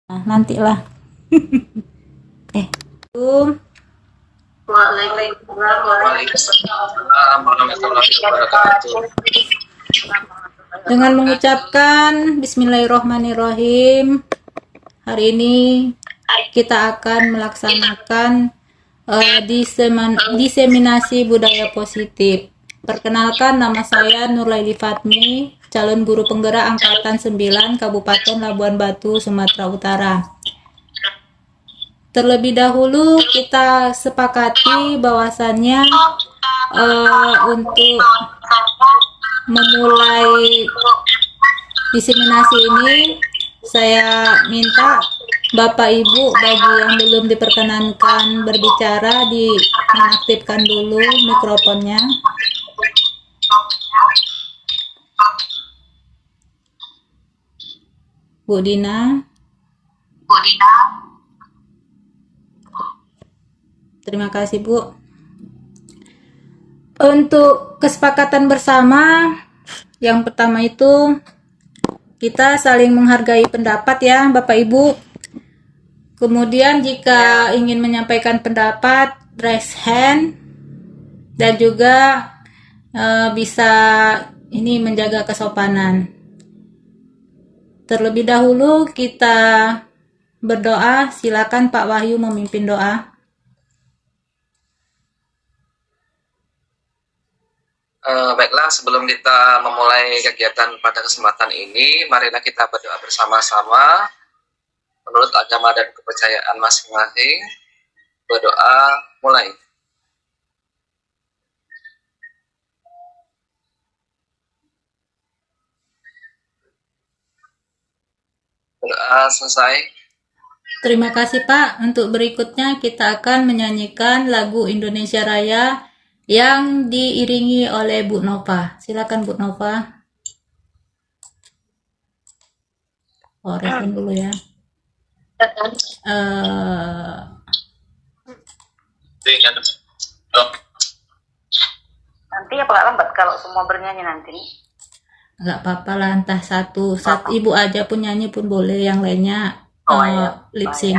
Nah, nantilah. Assalamualaikum. Waalaikumsalam warahmatullahi wabarakatuh. Dengan mengucapkan Bismillahirrohmanirrohim, hari ini kita akan melaksanakan diseminasi budaya positif. Perkenalkan, nama saya Nurlaili Fatmi, calon guru penggerak Angkatan 9 Kabupaten Labuan Batu, Sumatera Utara. Terlebih dahulu kita sepakati bahwasannya untuk memulai diseminasi ini, saya minta Bapak Ibu bagi yang belum diperkenankan berbicara dinonaktifkan dulu mikrofonnya. Bu Dina. Terima kasih, Bu. Untuk kesepakatan bersama, yang pertama itu kita saling menghargai pendapat ya, Bapak Ibu. Kemudian jika ingin menyampaikan pendapat, raise hand, dan juga bisa ini menjaga kesopanan. Terlebih dahulu kita berdoa. Silakan Pak Wahyu memimpin doa. Baiklah, sebelum kita memulai kegiatan pada kesempatan ini, marilah kita berdoa bersama-sama menurut agama dan kepercayaan masing-masing. Berdoa mulai. Berdoa selesai. Terima kasih Pak. Untuk berikutnya kita akan menyanyikan lagu Indonesia Raya yang diiringi oleh Bu Nova. Silakan Bu Nova. Oh, respon dulu ya. Nanti apa nggak lambat kalau semua bernyanyi nanti? Nggak apa-apa lah, entah satu ibu aja pun nyanyi pun boleh, yang lainnya lip sync.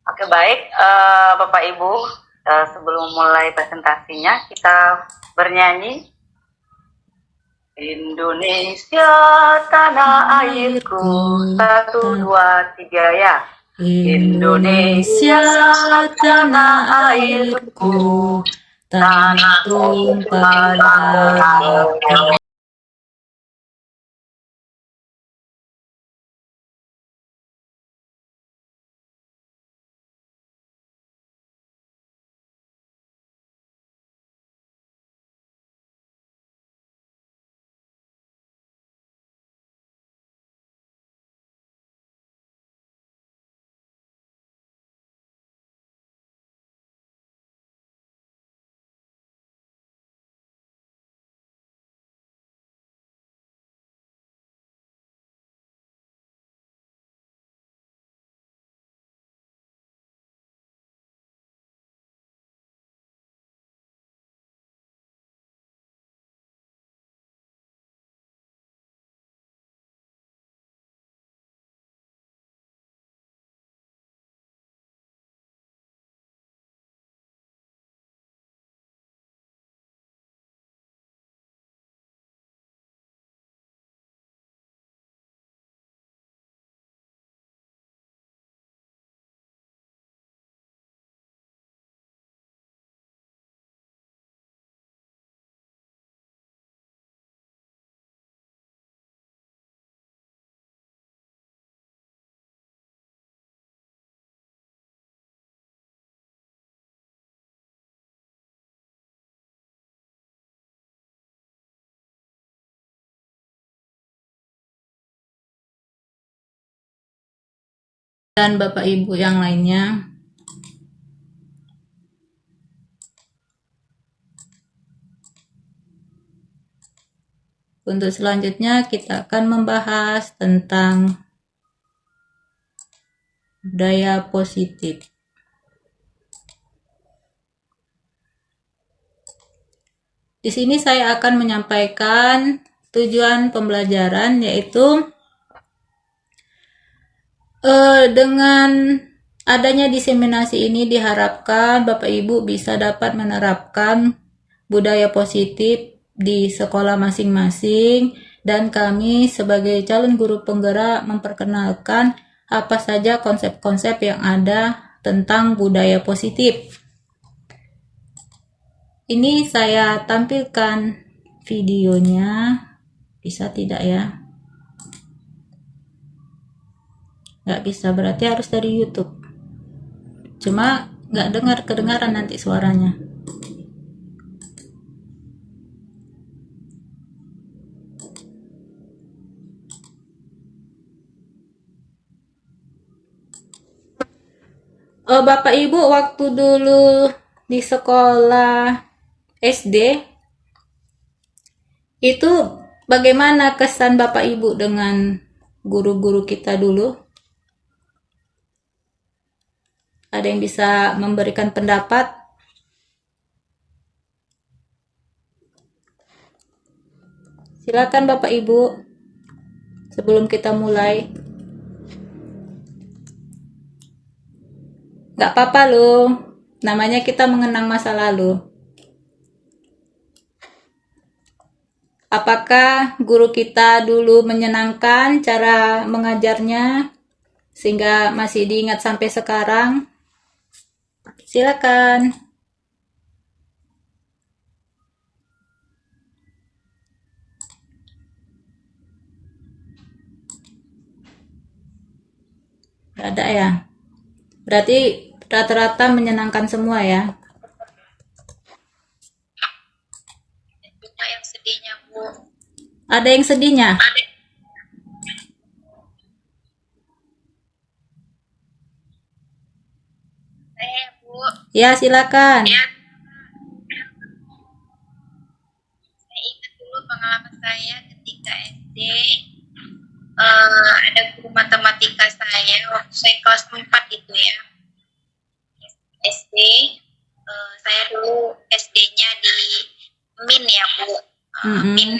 Oke, baik, Bapak Ibu, sebelum mulai presentasinya kita bernyanyi. Indonesia tanah airku, 1, 2, 3 ya. Indonesia tanah airku, tanah tumpah darahku. Dan Bapak Ibu yang lainnya, untuk selanjutnya kita akan membahas tentang budaya positif. Di sini saya akan menyampaikan tujuan pembelajaran, yaitu Dengan adanya diseminasi ini diharapkan Bapak Ibu bisa dapat menerapkan budaya positif di sekolah masing-masing, dan kami sebagai calon guru penggerak memperkenalkan apa saja konsep-konsep yang ada tentang budaya positif. Ini saya tampilkan videonya, bisa tidak ya? Nggak bisa, berarti harus dari YouTube. Cuma nggak kedengaran nanti suaranya. Bapak Ibu waktu dulu di sekolah SD itu bagaimana kesan Bapak Ibu dengan guru-guru kita dulu? Ada yang bisa memberikan pendapat? Silakan Bapak Ibu, sebelum kita mulai. Nggak apa-apa loh, namanya kita mengenang masa lalu. Apakah guru kita dulu menyenangkan cara mengajarnya sehingga masih diingat sampai sekarang? Silakan. Nggak ada ya? Berarti rata-rata menyenangkan semua ya? Juga yang sedihnya, Bu. Ada yang sedihnya? Saya, Bu. Ya, silakan. Saya ingat dulu pengalaman saya ketika SD. Ada guru matematika saya waktu saya kelas 4 itu ya. SD. Saya dulu SD-nya di Min ya, Bu. Min.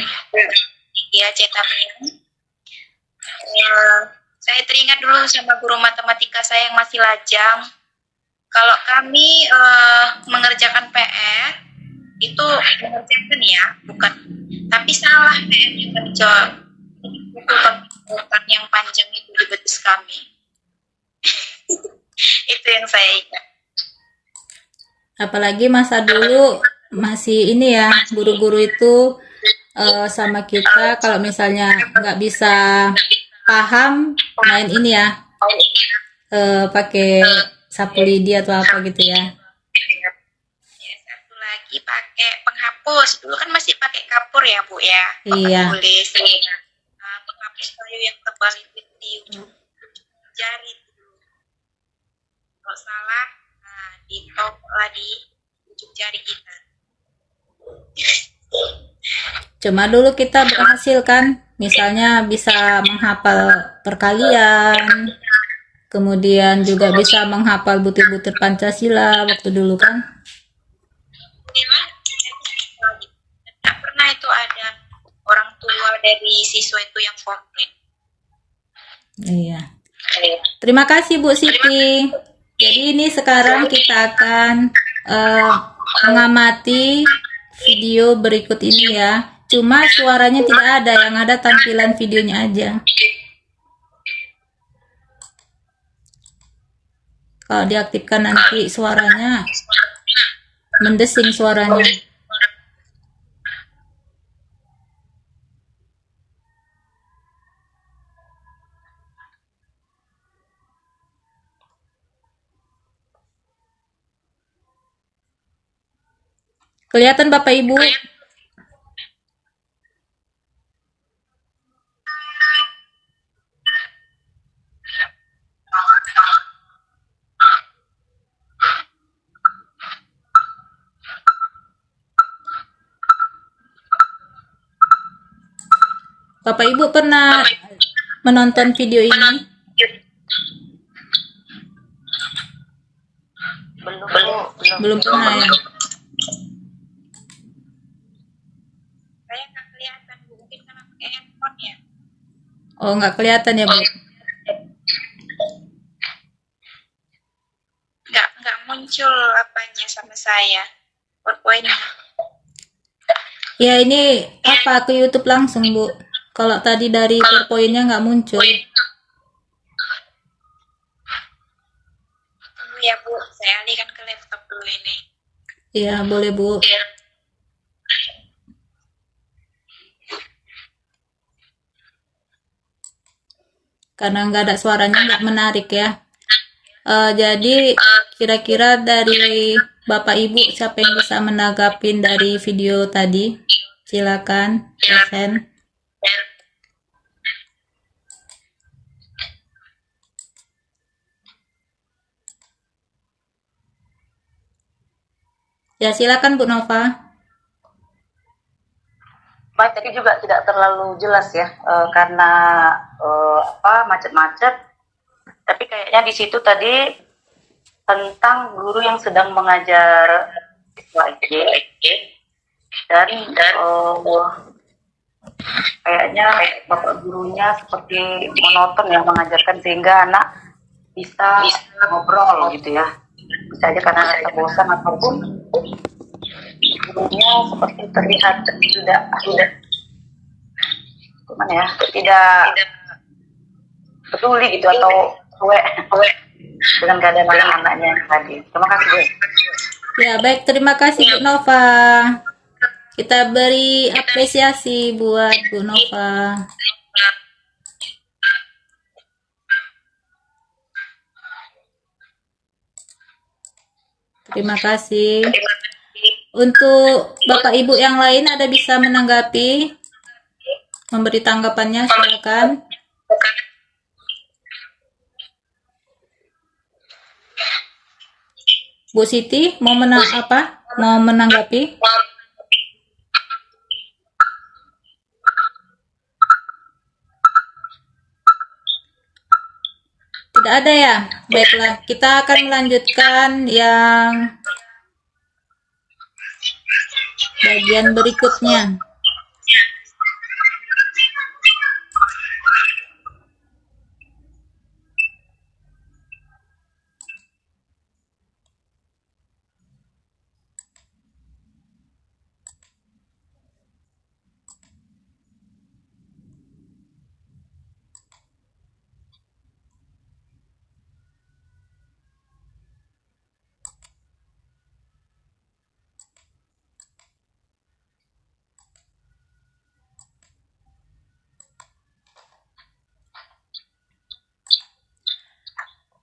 Ya, Cetamin. Saya teringat dulu sama guru matematika saya yang masih lajang. Kalau kami mengerjakan PR itu mengerjakan ya, bukan. Tapi salah PR-nya kami jawab. Bukan yang panjang itu di betis kami. Itu yang saya ingat. Apalagi masa dulu masih ini ya, guru-guru itu sama kita kalau misalnya nggak bisa paham main ini ya, pakai sapu lidi atau apa gitu ya. Ya, satu lagi pakai penghapus. Dulu kan masih pakai kapur ya, Bu ya. Iya. Tulis. Penghapus kayu yang tebal itu di ujung jari dulu. Kalau salah, ditop lah di ujung jari kita. Cuma dulu kita berhasil kan, misalnya bisa menghafal perkalian, kemudian juga bisa menghafal butir-butir Pancasila waktu dulu kan. Tak pernah itu ada orang tua dari siswa itu yang komplain. Iya. Terima kasih Bu Siti. Jadi ini sekarang kita akan mengamati video berikut ini ya. Cuma suaranya tidak ada, yang ada tampilan videonya aja. Kalau diaktifkan nanti suaranya mendesing suaranya. Kelihatan Bapak Ibu? Bapak Ibu pernah menonton video ini? Belum pernah ya? Saya nggak kelihatan, Bu. Mungkin karena pakai handphone ya. Oh, nggak kelihatan ya Bu? muncul apanya sama saya. PowerPoint-nya. Ya ini apa ke YouTube langsung Bu. Kalau tadi dari PowerPoint-nya nggak muncul. Tunggu ya Bu, saya alihkan ke laptop dulu ini. Iya boleh Bu. Karena nggak ada suaranya nggak menarik ya. Jadi kira-kira dari Bapak Ibu siapa yang bisa menanggapin dari video tadi? Silakan, present. Ya silakan Bu Nova. Baik, tadi juga tidak terlalu jelas ya, karena macet-macet. Tapi kayaknya di situ tadi tentang guru yang sedang mengajar siswa SD dan kayaknya bapak gurunya seperti monoton ya mengajarkan sehingga anak bisa ngobrol gitu ya. Bisa aja karena rasa bosan ataupun gurunya seperti terlihat tidak gimana ya, tidak peduli gitu atau cuek dengan keadaan anak-anaknya tadi. Terima kasih Bu. Ya baik, terima kasih Bu Nova. Kita beri apresiasi buat Bu Nova. Terima kasih. Untuk Bapak Ibu yang lain ada bisa menanggapi, memberi tanggapannya, silakan. Bu Siti mau menanggapi? Tidak ada ya? Baiklah, kita akan melanjutkan yang bagian berikutnya.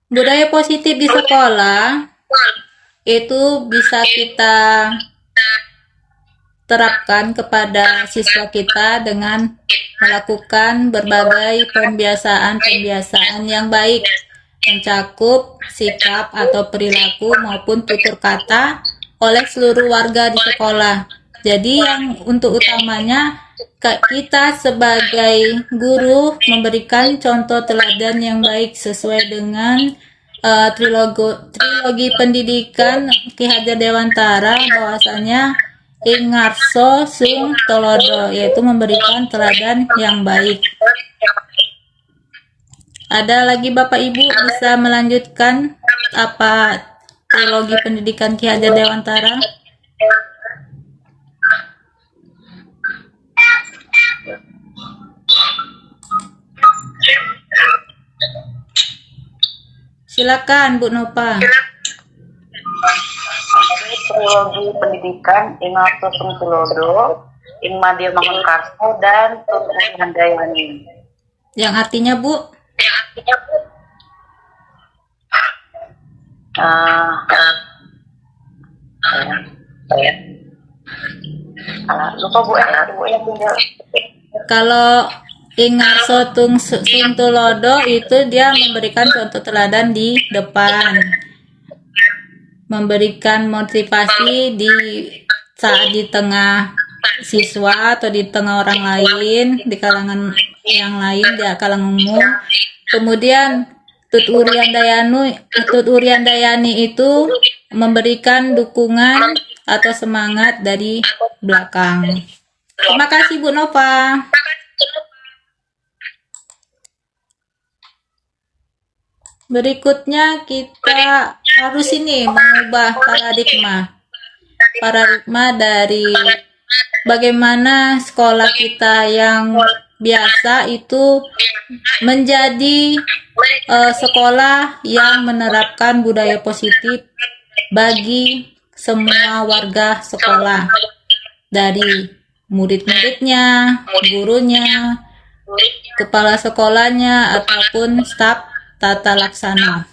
Budaya positif di sekolah itu bisa kita terapkan kepada siswa kita dengan melakukan berbagai pembiasaan yang baik, mencakup sikap atau perilaku maupun tutur kata oleh seluruh warga di sekolah. Jadi yang untuk utamanya kita sebagai guru memberikan contoh teladan yang baik sesuai dengan trilogi pendidikan Ki Hajar Dewantara, bahwasanya Ingarso Sung Tolodo, yaitu memberikan teladan yang baik. Ada lagi Bapak Ibu bisa melanjutkan apa trilogi pendidikan Ki Hajar Dewantara? Silakan Bu Nova. Trilogi pendidikan Ingarso Sung Tulodo, Ing Madya Mangunkarso, dan Tun Handayani. Yang artinya Bu? Lupa Bu ya, Bu yang tinggal. Kalau Ingarso Sung Tulodo itu dia memberikan contoh teladan di depan, memberikan motivasi di saat di tengah siswa atau di tengah orang lain, di kalangan yang lain, di kalangan umum. Kemudian Tut Urian Dayani itu memberikan dukungan atau semangat dari belakang. Terima kasih Bu Nova. Berikutnya kita harus ini mengubah paradigma dari bagaimana sekolah kita yang biasa itu menjadi sekolah yang menerapkan budaya positif bagi semua warga sekolah, dari murid-muridnya, gurunya, kepala sekolahnya, ataupun staf tata laksana.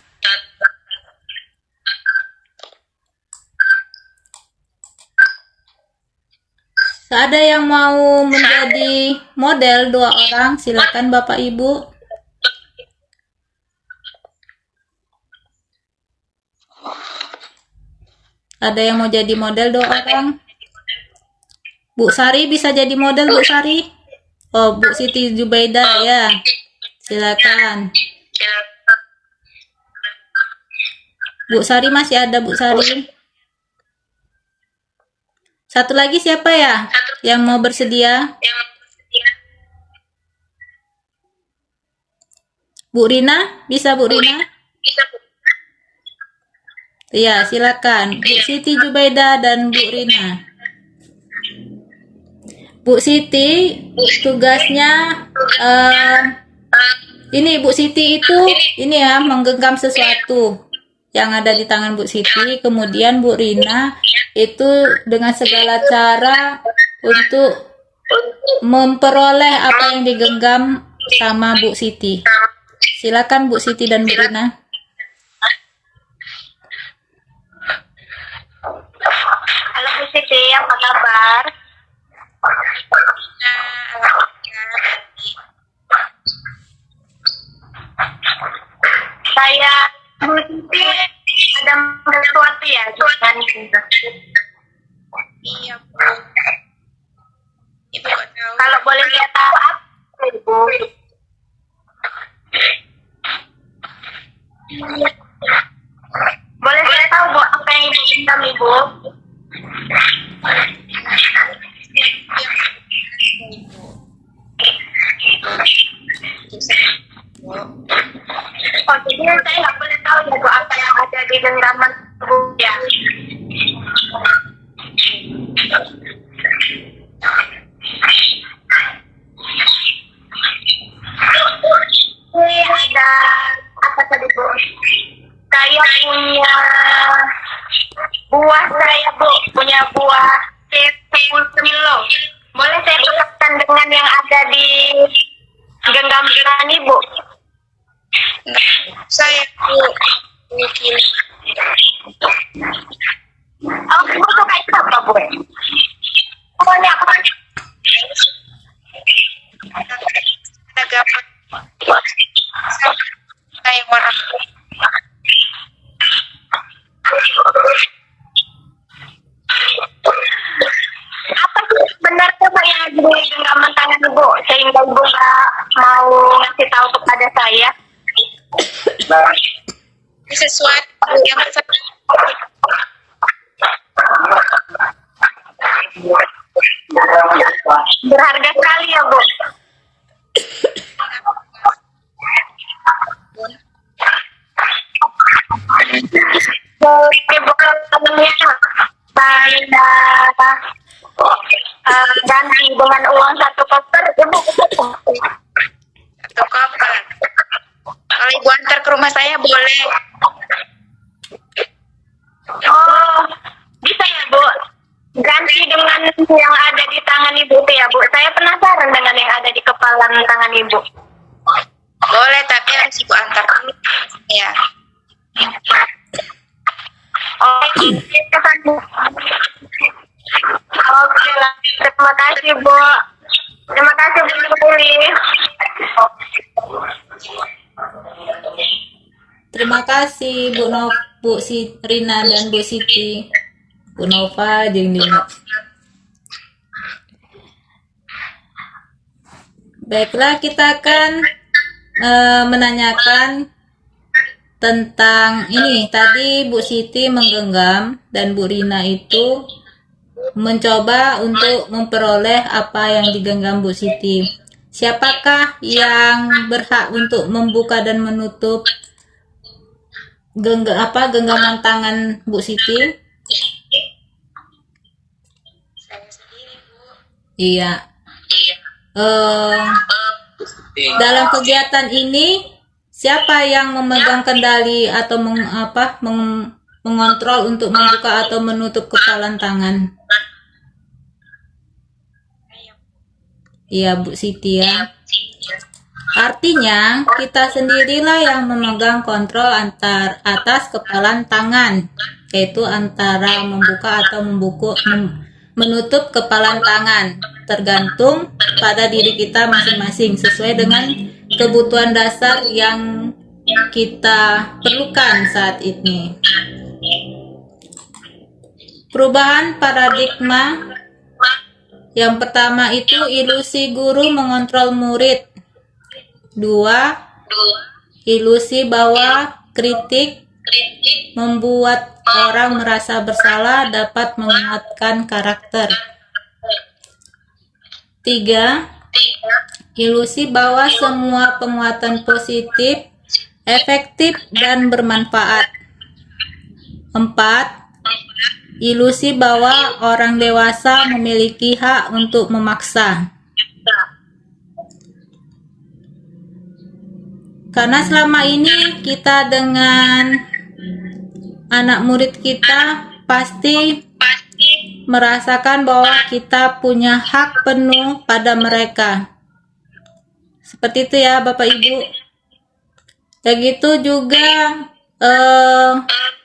Ada yang mau menjadi model 2 orang, silakan Bapak Ibu. Ada yang mau jadi model 2 orang? Bu Sari bisa jadi model, Bu Sari? Oh, Bu Siti Jubaida ya. Silakan. Bu Sari masih ada, Bu Sari? Satu lagi siapa ya yang mau bersedia? Bu Rina, bisa Bu Rina? Iya, silakan. Bu Siti Jubaida dan Bu Rina. Bu Siti, tugasnya ini Bu Siti itu ini ya, menggenggam sesuatu yang ada di tangan Bu Siti. Kemudian Bu Rina itu dengan segala cara untuk memperoleh apa yang digenggam sama Bu Siti. Silakan Bu Siti dan Bu Rina. Halo Bu Siti, apa kabar? Saya Bu Siti ada sesuatu ya dengan Iya Bu. Ibu kok tahu? Kalau boleh saya tahu apa Ibu? Boleh saya tahu Bu apa yang Ibu minta Ibu? Oh, jadi saya nggak boleh tahu ya Bu apa yang ada di genggaman tubuh ya. Ini ada apa tadi Bu? Saya punya buah punya buah 10 kilo. Boleh saya tukarkan dengan yang ada di genggaman Ibu? Saya Bu mungkin. Oh, Ibu suka itu apa Bu? Pokoknya apa? Ada gambar. Saya warna. Apa sih sebenarnya Pak yang ada di genggaman tangan Ibu sehingga Ibu nggak mau ngasih tahu kepada saya? Sesuatu yang berharga sekali ya Bu. Ibu temennya saya ganti dengan uang 1 koper, Ibu. 1 koper. Kalau Ibu antar ke rumah saya boleh. Oh, bisa ya Bu. Ganti dengan yang ada di tangan Ibu tuh ya Bu. Saya penasaran dengan yang ada di kepala tangan Ibu. Boleh, tapi harus Ibu antar dulu. Ya. Oke, lah. Terima kasih Bu. Terima kasih Bu Puli. Terima kasih Bu Rina dan Bu Siti. Bu Nova jeung Dina. Baiklah, kita akan menanyakan tentang ini. Tadi Bu Siti menggenggam dan Bu Rina itu mencoba untuk memperoleh apa yang digenggam Bu Siti. Siapakah yang berhak untuk membuka dan menutup genggaman tangan Bu Siti? Saya sendiri, Bu. Iya. Dalam kegiatan ini siapa yang memegang kendali atau mengontrol untuk membuka atau menutup kepalan tangan? Iya, Bu Siti ya. Artinya kita sendirilah yang memegang kontrol atas kepalan tangan, yaitu antara membuka atau menutup kepalan tangan, tergantung pada diri kita masing-masing sesuai dengan kebutuhan dasar yang kita perlukan saat ini. Perubahan paradigma yang pertama itu ilusi guru mengontrol murid. 2. Ilusi bahwa kritik membuat orang merasa bersalah dapat menguatkan karakter. 3. Ilusi bahwa semua penguatan positif, efektif, dan bermanfaat. 4. Ilusi bahwa orang dewasa memiliki hak untuk memaksa. Karena selama ini kita dengan anak murid kita pasti merasakan bahwa kita punya hak penuh pada mereka. Seperti itu ya Bapak Ibu. Begitu juga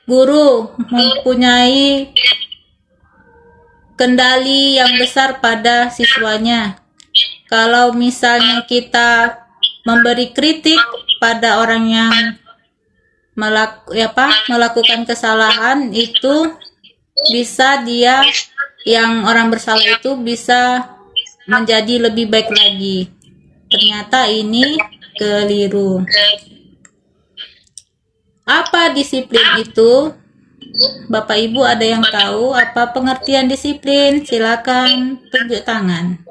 guru mempunyai kendali yang besar pada siswanya. Kalau misalnya kita memberi kritik pada orang yang melakukan kesalahan, itu bisa dia yang orang bersalah itu bisa menjadi lebih baik lagi. Ternyata ini keliru. Apa disiplin itu? Bapak Ibu ada yang tahu apa pengertian disiplin? Silakan tunjuk tangan.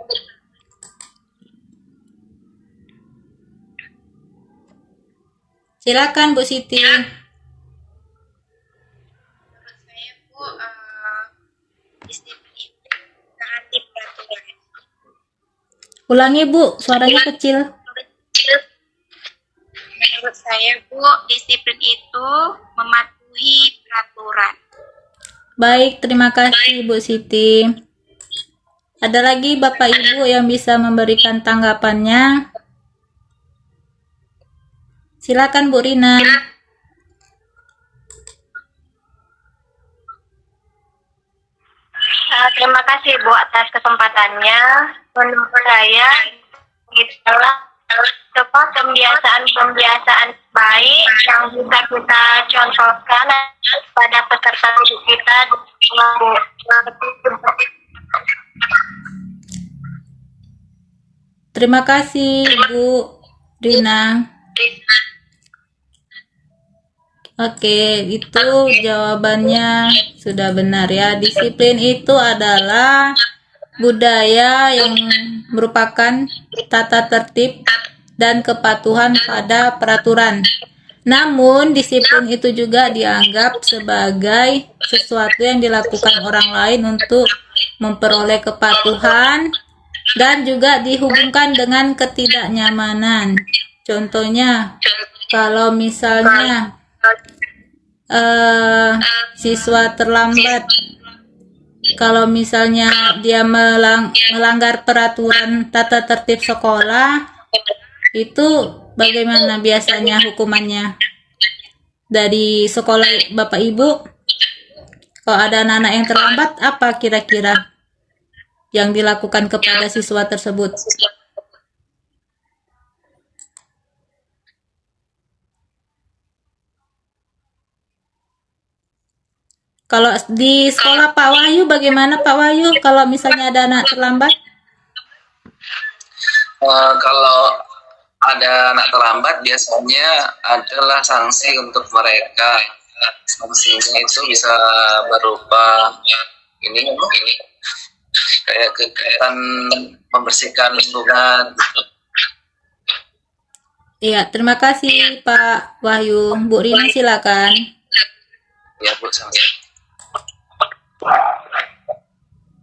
Silakan Bu Siti. Menurut saya, Bu, disiplin itu taati peraturan. Ulangi Bu, suaranya kecil. Menurut saya, Bu, disiplin itu mematuhi peraturan. Baik, terima kasih Bu Siti. Ada lagi Bapak Ibu yang bisa memberikan tanggapannya? Silakan Bu Rina. Terima kasih Bu atas kesempatannya. Menurut saya itulah kebiasaan baik yang bisa kita contohkan pada peserta didik kita. Terima kasih Bu Rina. Oke, itu jawabannya sudah benar ya. Disiplin itu adalah budaya yang merupakan tata tertib dan kepatuhan pada peraturan. Namun, disiplin itu juga dianggap sebagai sesuatu yang dilakukan orang lain untuk memperoleh kepatuhan dan juga dihubungkan dengan ketidaknyamanan. Contohnya, kalau misalnya siswa terlambat, kalau misalnya dia melanggar peraturan tata tertib sekolah, itu bagaimana biasanya hukumannya dari sekolah Bapak Ibu? Kalau ada anak-anak yang terlambat, apa kira-kira yang dilakukan kepada siswa tersebut? Kalau di sekolah Pak Wahyu, bagaimana Pak Wahyu kalau misalnya ada anak terlambat? Kalau ada anak terlambat, biasanya adalah sanksi untuk mereka. Sanksinya itu bisa berupa ini kayak kegiatan membersihkan lingkungan. Iya, terima kasih Pak Wahyu. Bu Rina silakan. Ya Bu, sama.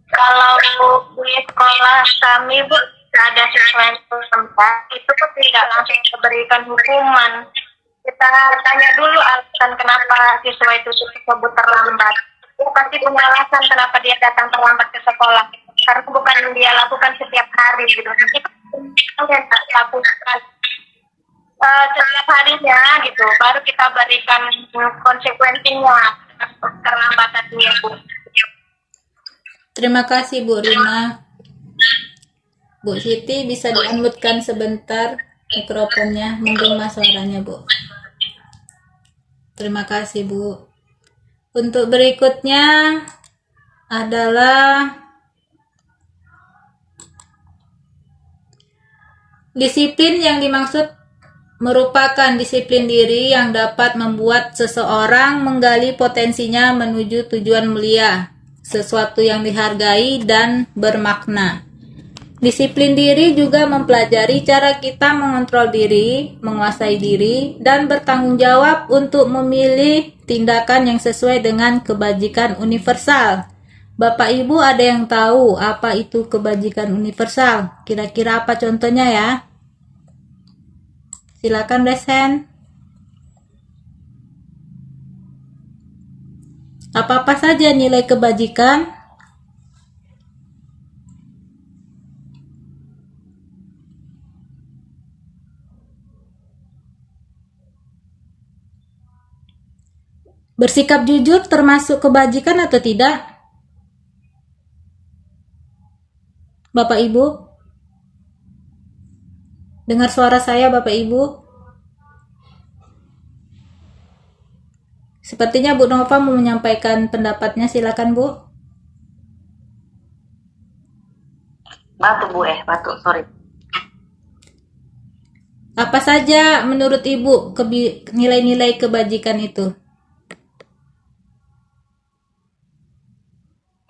Kalau di sekolah kami Bu ada siswa yang tempat itu pun tidak langsung diberikan hukuman. Kita tanya dulu alasan kenapa siswa itu tersebut terlambat. Dia pasti punya alasan kenapa dia datang terlambat ke sekolah. Karena bukan dia lakukan setiap hari gitu. Nanti yang tak lakukan setiap harinya gitu. Baru kita berikan konsekuensinya terlambatan dia Bu. Terima kasih Bu Rina. Bu Siti bisa di-unmute-kan sebentar mikrofonnya, menggema suaranya Bu. Terima kasih Bu. Untuk berikutnya adalah disiplin yang dimaksud merupakan disiplin diri yang dapat membuat seseorang menggali potensinya menuju tujuan mulia, sesuatu yang dihargai dan bermakna. Disiplin diri juga mempelajari cara kita mengontrol diri, menguasai diri, dan bertanggung jawab untuk memilih tindakan yang sesuai dengan kebajikan universal. Bapak Ibu ada yang tahu apa itu kebajikan universal? Kira-kira apa contohnya ya? Silakan Resen. Apa-apa saja nilai kebajikan? Bersikap jujur termasuk kebajikan atau tidak? Bapak Ibu? Dengar suara saya Bapak Ibu? Sepertinya Bu Nova mau menyampaikan pendapatnya, silakan Bu. Batuk, sorry. Apa saja menurut Ibu nilai-nilai kebajikan itu?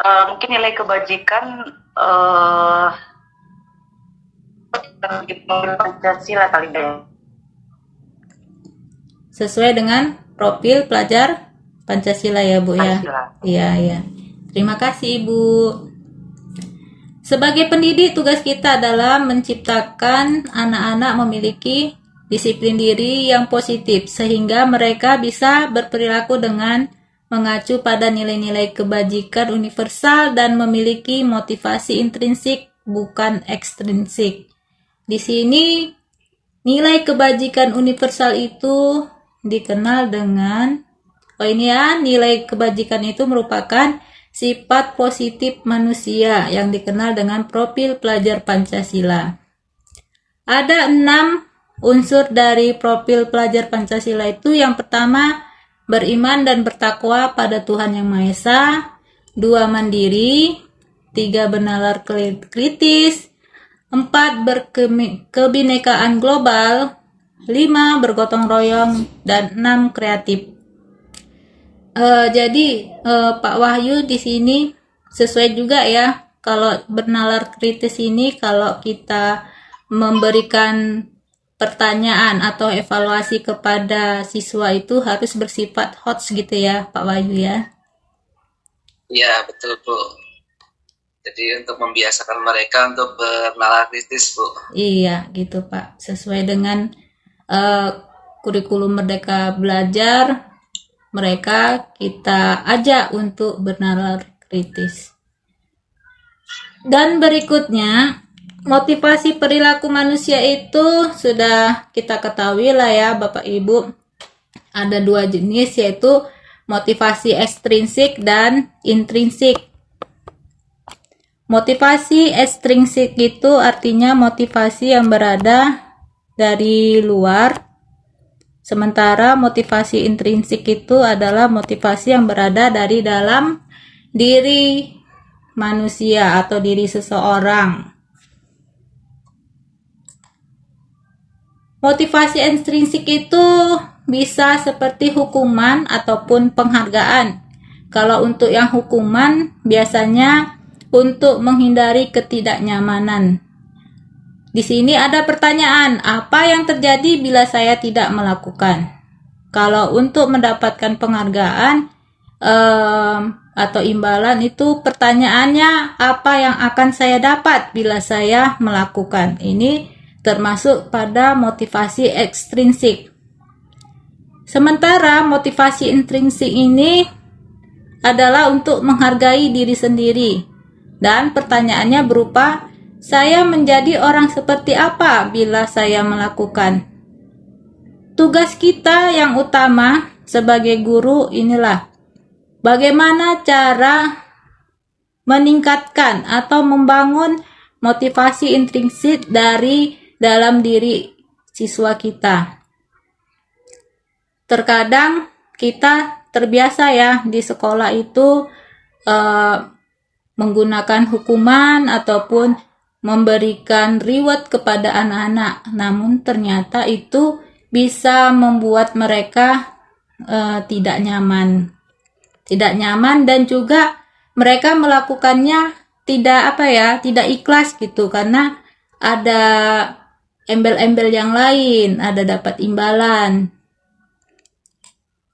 Mungkin nilai kebajikan Pancasila kali ya. Sesuai dengan profil pelajar Pancasila ya Bu ya. Pancasila. Iya. Terima kasih Ibu. Sebagai pendidik tugas kita adalah menciptakan anak-anak memiliki disiplin diri yang positif sehingga mereka bisa berperilaku dengan mengacu pada nilai-nilai kebajikan universal dan memiliki motivasi intrinsik bukan ekstrinsik. Di sini nilai kebajikan universal itu dikenal dengan nilai kebajikan itu merupakan sifat positif manusia yang dikenal dengan profil pelajar Pancasila. Ada 6 unsur dari profil pelajar Pancasila itu. Yang pertama, beriman dan bertakwa pada Tuhan Yang Maha Esa. 2, mandiri. 3, bernalar kritis. 4, berkebinekaan global. 5, bergotong royong. Dan 6, kreatif. Jadi Pak Wahyu di sini sesuai juga ya. Kalau bernalar kritis ini, kalau kita memberikan pertanyaan atau evaluasi kepada siswa itu harus bersifat HOTS gitu ya Pak Wahyu ya. Iya betul Bu. Jadi untuk membiasakan mereka untuk bernalar kritis Bu. Iya gitu Pak. Sesuai dengan kurikulum Merdeka Belajar, mereka kita ajak untuk bernalar kritis. Dan berikutnya, motivasi perilaku manusia itu sudah kita ketahui lah ya Bapak Ibu. Ada 2 jenis, yaitu motivasi ekstrinsik dan intrinsik. Motivasi ekstrinsik itu artinya motivasi yang berada dari luar. Sementara motivasi intrinsik itu adalah motivasi yang berada dari dalam diri manusia atau diri seseorang. Motivasi ekstrinsik itu bisa seperti hukuman ataupun penghargaan. Kalau untuk yang hukuman biasanya untuk menghindari ketidaknyamanan. di sini ada pertanyaan, apa yang terjadi bila saya tidak melakukan? Kalau untuk mendapatkan penghargaan atau imbalan itu pertanyaannya, apa yang akan saya dapat bila saya melakukan? Ini termasuk pada motivasi ekstrinsik. Sementara motivasi intrinsik ini adalah untuk menghargai diri sendiri. Dan pertanyaannya berupa, saya menjadi orang seperti apa bila saya melakukan? Tugas kita yang utama sebagai guru inilah, bagaimana cara meningkatkan atau membangun motivasi intrinsik dari dalam diri siswa kita. Terkadang kita terbiasa ya di sekolah itu menggunakan hukuman ataupun memberikan reward kepada anak-anak, namun ternyata itu bisa membuat mereka tidak nyaman dan juga mereka melakukannya tidak ikhlas gitu, karena ada embel-embel yang lain, ada dapat imbalan.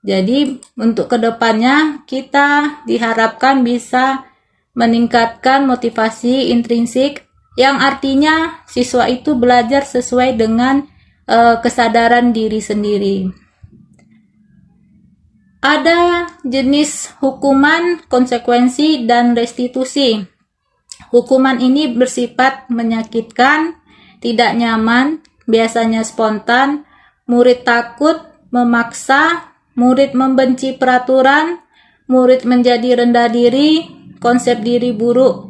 Jadi untuk kedepannya kita diharapkan bisa meningkatkan motivasi intrinsik, yang artinya siswa itu belajar sesuai dengan kesadaran diri sendiri. Ada jenis hukuman, konsekuensi, dan restitusi. Hukuman ini bersifat menyakitkan, tidak nyaman, biasanya spontan, murid takut, memaksa, murid membenci peraturan, murid menjadi rendah diri, konsep diri buruk.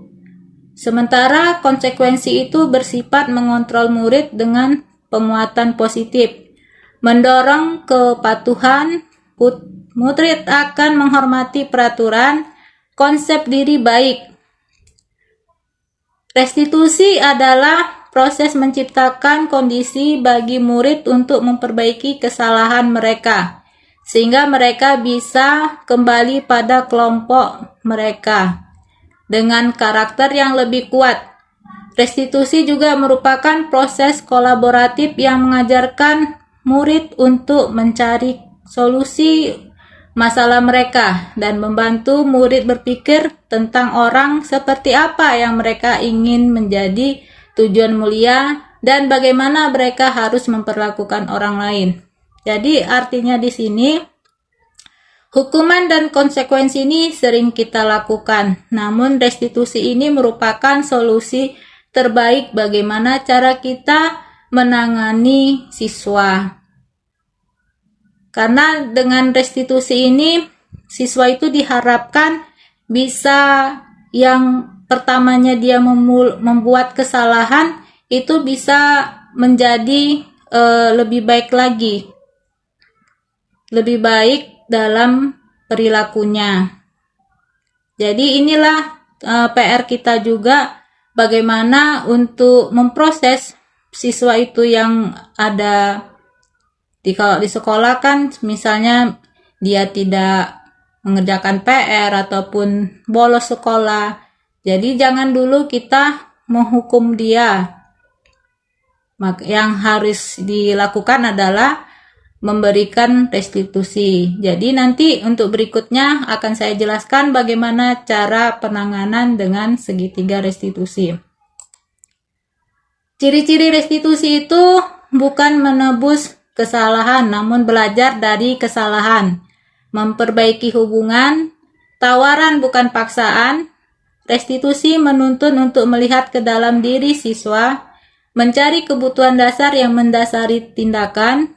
Sementara konsekuensi itu bersifat mengontrol murid dengan penguatan positif, mendorong kepatuhan, murid akan menghormati peraturan, konsep diri baik. Restitusi adalah proses menciptakan kondisi bagi murid untuk memperbaiki kesalahan mereka, sehingga mereka bisa kembali pada kelompok mereka dengan karakter yang lebih kuat. Restitusi juga merupakan proses kolaboratif yang mengajarkan murid untuk mencari solusi masalah mereka dan membantu murid berpikir tentang orang seperti apa yang mereka ingin menjadi, tujuan mulia, dan bagaimana mereka harus memperlakukan orang lain. Jadi artinya di sini hukuman dan konsekuensi ini sering kita lakukan, namun restitusi ini merupakan solusi terbaik bagaimana cara kita menangani siswa. Karena dengan restitusi ini, siswa itu diharapkan bisa, yang pertamanya dia membuat kesalahan, itu bisa menjadi lebih baik lagi. Lebih baik dalam perilakunya. Jadi inilah PR kita juga, bagaimana untuk memproses siswa itu yang ada kalau di sekolah kan misalnya dia tidak mengerjakan PR ataupun bolos sekolah. Jadi jangan dulu kita menghukum dia. Yang harus dilakukan adalah memberikan restitusi. Jadi nanti untuk berikutnya akan saya jelaskan bagaimana cara penanganan dengan segitiga restitusi. Ciri-ciri restitusi itu bukan menebus kesalahan, namun belajar dari kesalahan, memperbaiki hubungan, tawaran bukan paksaan. Restitusi menuntun untuk melihat ke dalam diri siswa, mencari kebutuhan dasar yang mendasari tindakan,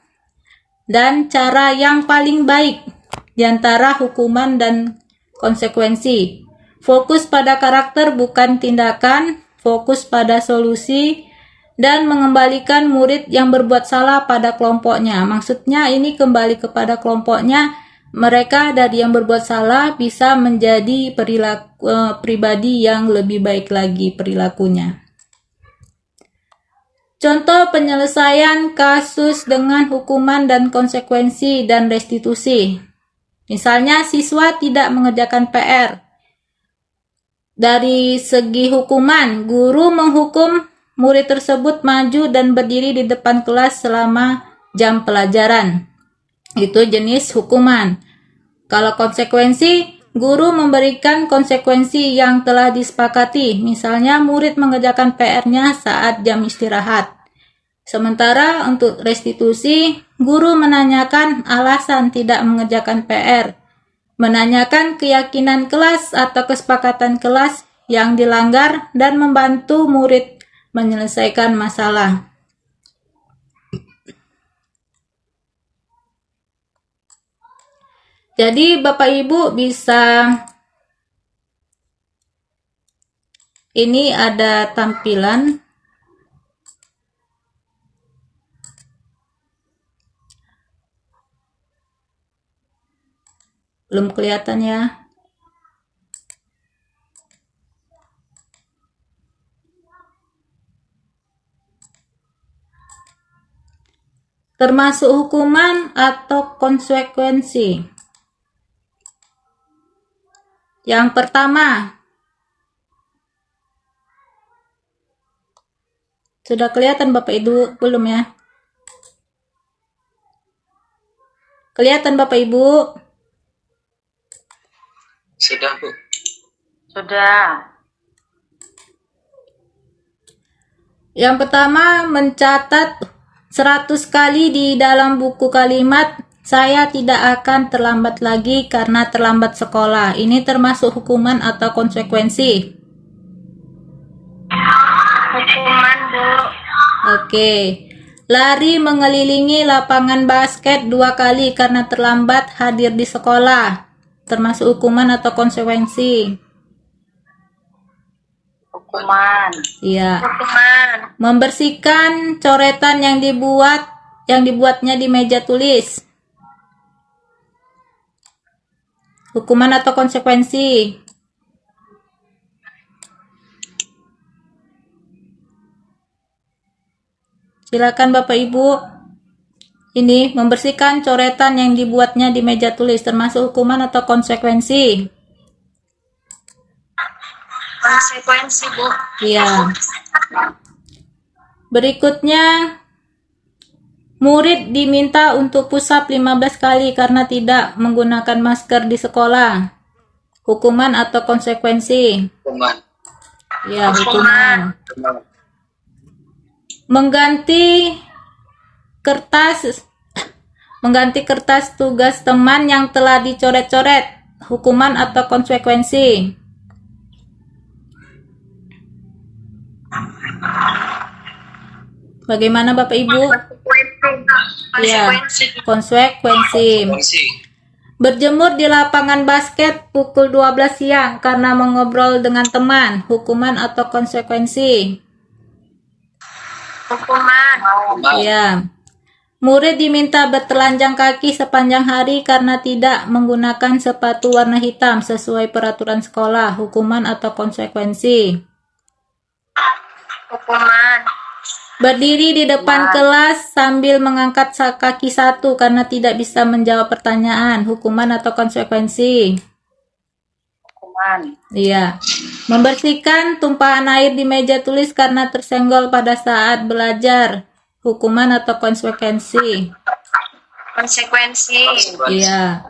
dan cara yang paling baik di antara hukuman dan konsekuensi. Fokus pada karakter bukan tindakan, fokus pada solusi, dan mengembalikan murid yang berbuat salah pada kelompoknya. Maksudnya ini kembali kepada kelompoknya, mereka dari yang berbuat salah bisa menjadi pribadi yang lebih baik lagi perilakunya. Contoh penyelesaian kasus dengan hukuman dan konsekuensi dan restitusi. Misalnya siswa tidak mengerjakan PR. Dari segi hukuman, guru menghukum murid tersebut maju dan berdiri di depan kelas selama jam pelajaran. Itu jenis hukuman. Kalau konsekuensi, guru memberikan konsekuensi yang telah disepakati. Misalnya murid mengerjakan PR-nya saat jam istirahat. Sementara untuk restitusi, guru menanyakan alasan tidak mengerjakan PR, menanyakan keyakinan kelas atau kesepakatan kelas yang dilanggar, dan membantu murid menyelesaikan masalah. Jadi Bapak Ibu bisa, ini ada tampilan. Belum kelihatan ya. Termasuk hukuman atau konsekuensi. Yang pertama, sudah kelihatan Bapak Ibu belum ya? Kelihatan Bapak Ibu? Sudah, Bu. Sudah. Yang pertama, mencatat 100 kali di dalam buku kalimat, "Saya tidak akan terlambat lagi karena terlambat sekolah." Ini termasuk hukuman atau konsekuensi? Hukuman, Bu. Oke. Lari mengelilingi lapangan basket 2 kali karena terlambat hadir di sekolah. Termasuk hukuman atau konsekuensi? Hukuman. Iya. Hukuman. Membersihkan coretan yang dibuatnya di meja tulis. Hukuman atau konsekuensi? Silakan Bapak Ibu. Ini membersihkan coretan yang dibuatnya di meja tulis termasuk hukuman atau konsekuensi? Konsekuensi, Bu. Iya. Berikutnya, murid diminta untuk push up 15 kali karena tidak menggunakan masker di sekolah. Hukuman atau konsekuensi? Hukuman. Ya, hukuman. Mengganti kertas tugas teman yang telah dicoret-coret. Hukuman atau konsekuensi? Bagaimana Bapak Ibu? Ya, konsekuensi. Berjemur di lapangan basket pukul 12 siang karena mengobrol dengan teman. Hukuman atau konsekuensi? Hukuman. Ya. Murid diminta bertelanjang kaki sepanjang hari karena tidak menggunakan sepatu warna hitam sesuai peraturan sekolah. Hukuman atau konsekuensi? Hukuman. Berdiri di depan kelas sambil mengangkat kaki satu karena tidak bisa menjawab pertanyaan. Hukuman atau konsekuensi? Hukuman. Iya. Membersihkan tumpahan air di meja tulis karena tersenggol pada saat belajar. Hukuman atau konsekuensi? Konsekuensi. Iya.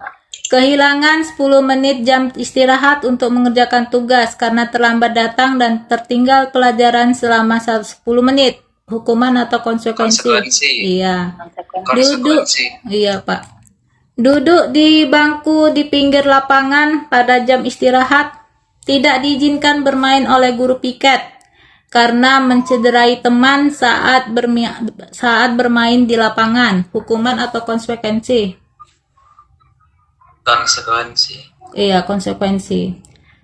Kehilangan 10 menit jam istirahat untuk mengerjakan tugas karena terlambat datang dan tertinggal pelajaran selama 10 menit. Hukuman atau konsekuensi? Konsekuensi. Iya. Konsekuensi. Iya, Pak. Duduk di bangku di pinggir lapangan pada jam istirahat. Tidak diizinkan bermain oleh guru piket karena mencederai teman saat bermain di lapangan. Hukuman atau konsekuensi? Konsekuensi. Iya, konsekuensi.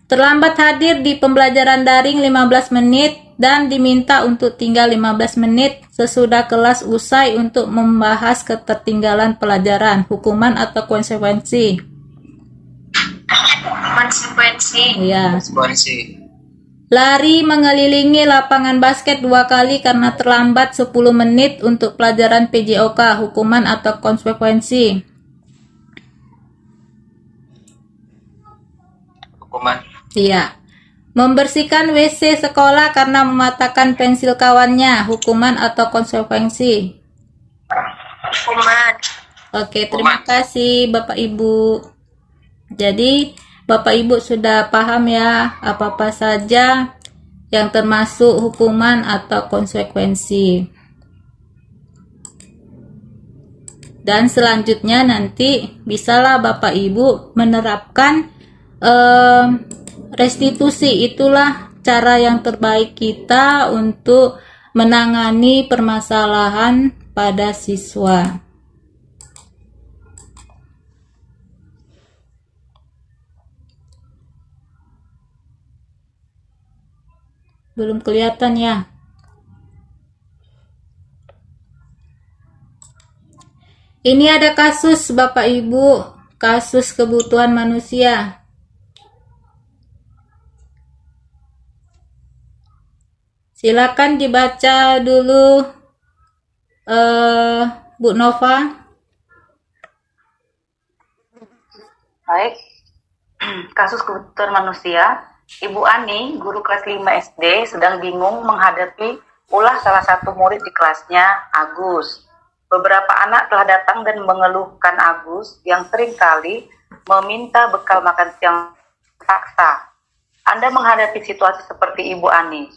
Terlambat hadir di pembelajaran daring 15 menit dan diminta untuk tinggal 15 menit sesudah kelas usai untuk membahas ketertinggalan pelajaran. Hukuman atau konsekuensi? Konsekuensi. Iya. Konsekuensi. Lari mengelilingi lapangan basket 2 kali karena terlambat 10 menit untuk pelajaran PJOK. Hukuman atau konsekuensi? Hukuman. Iya. Membersihkan WC sekolah karena mematahkan pensil kawannya, hukuman atau konsekuensi? Hukuman. Oke, terima kasih Bapak Ibu. Jadi, Bapak Ibu sudah paham ya apa-apa saja yang termasuk hukuman atau konsekuensi. Dan selanjutnya nanti bisalah Bapak Ibu menerapkan restitusi. Itulah cara yang terbaik kita untuk menangani permasalahan pada siswa. Belum kelihatan ya? Ini ada kasus Bapak Ibu, kasus kebutuhan manusia. Silakan dibaca dulu Bu Nova. Baik, kasus kebutuhan manusia. Ibu Ani, guru kelas 5 SD, sedang bingung menghadapi ulah salah satu murid di kelasnya, Agus. Beberapa anak telah datang dan mengeluhkan Agus yang seringkali meminta bekal makan siang paksa. Anda menghadapi situasi seperti Ibu Ani.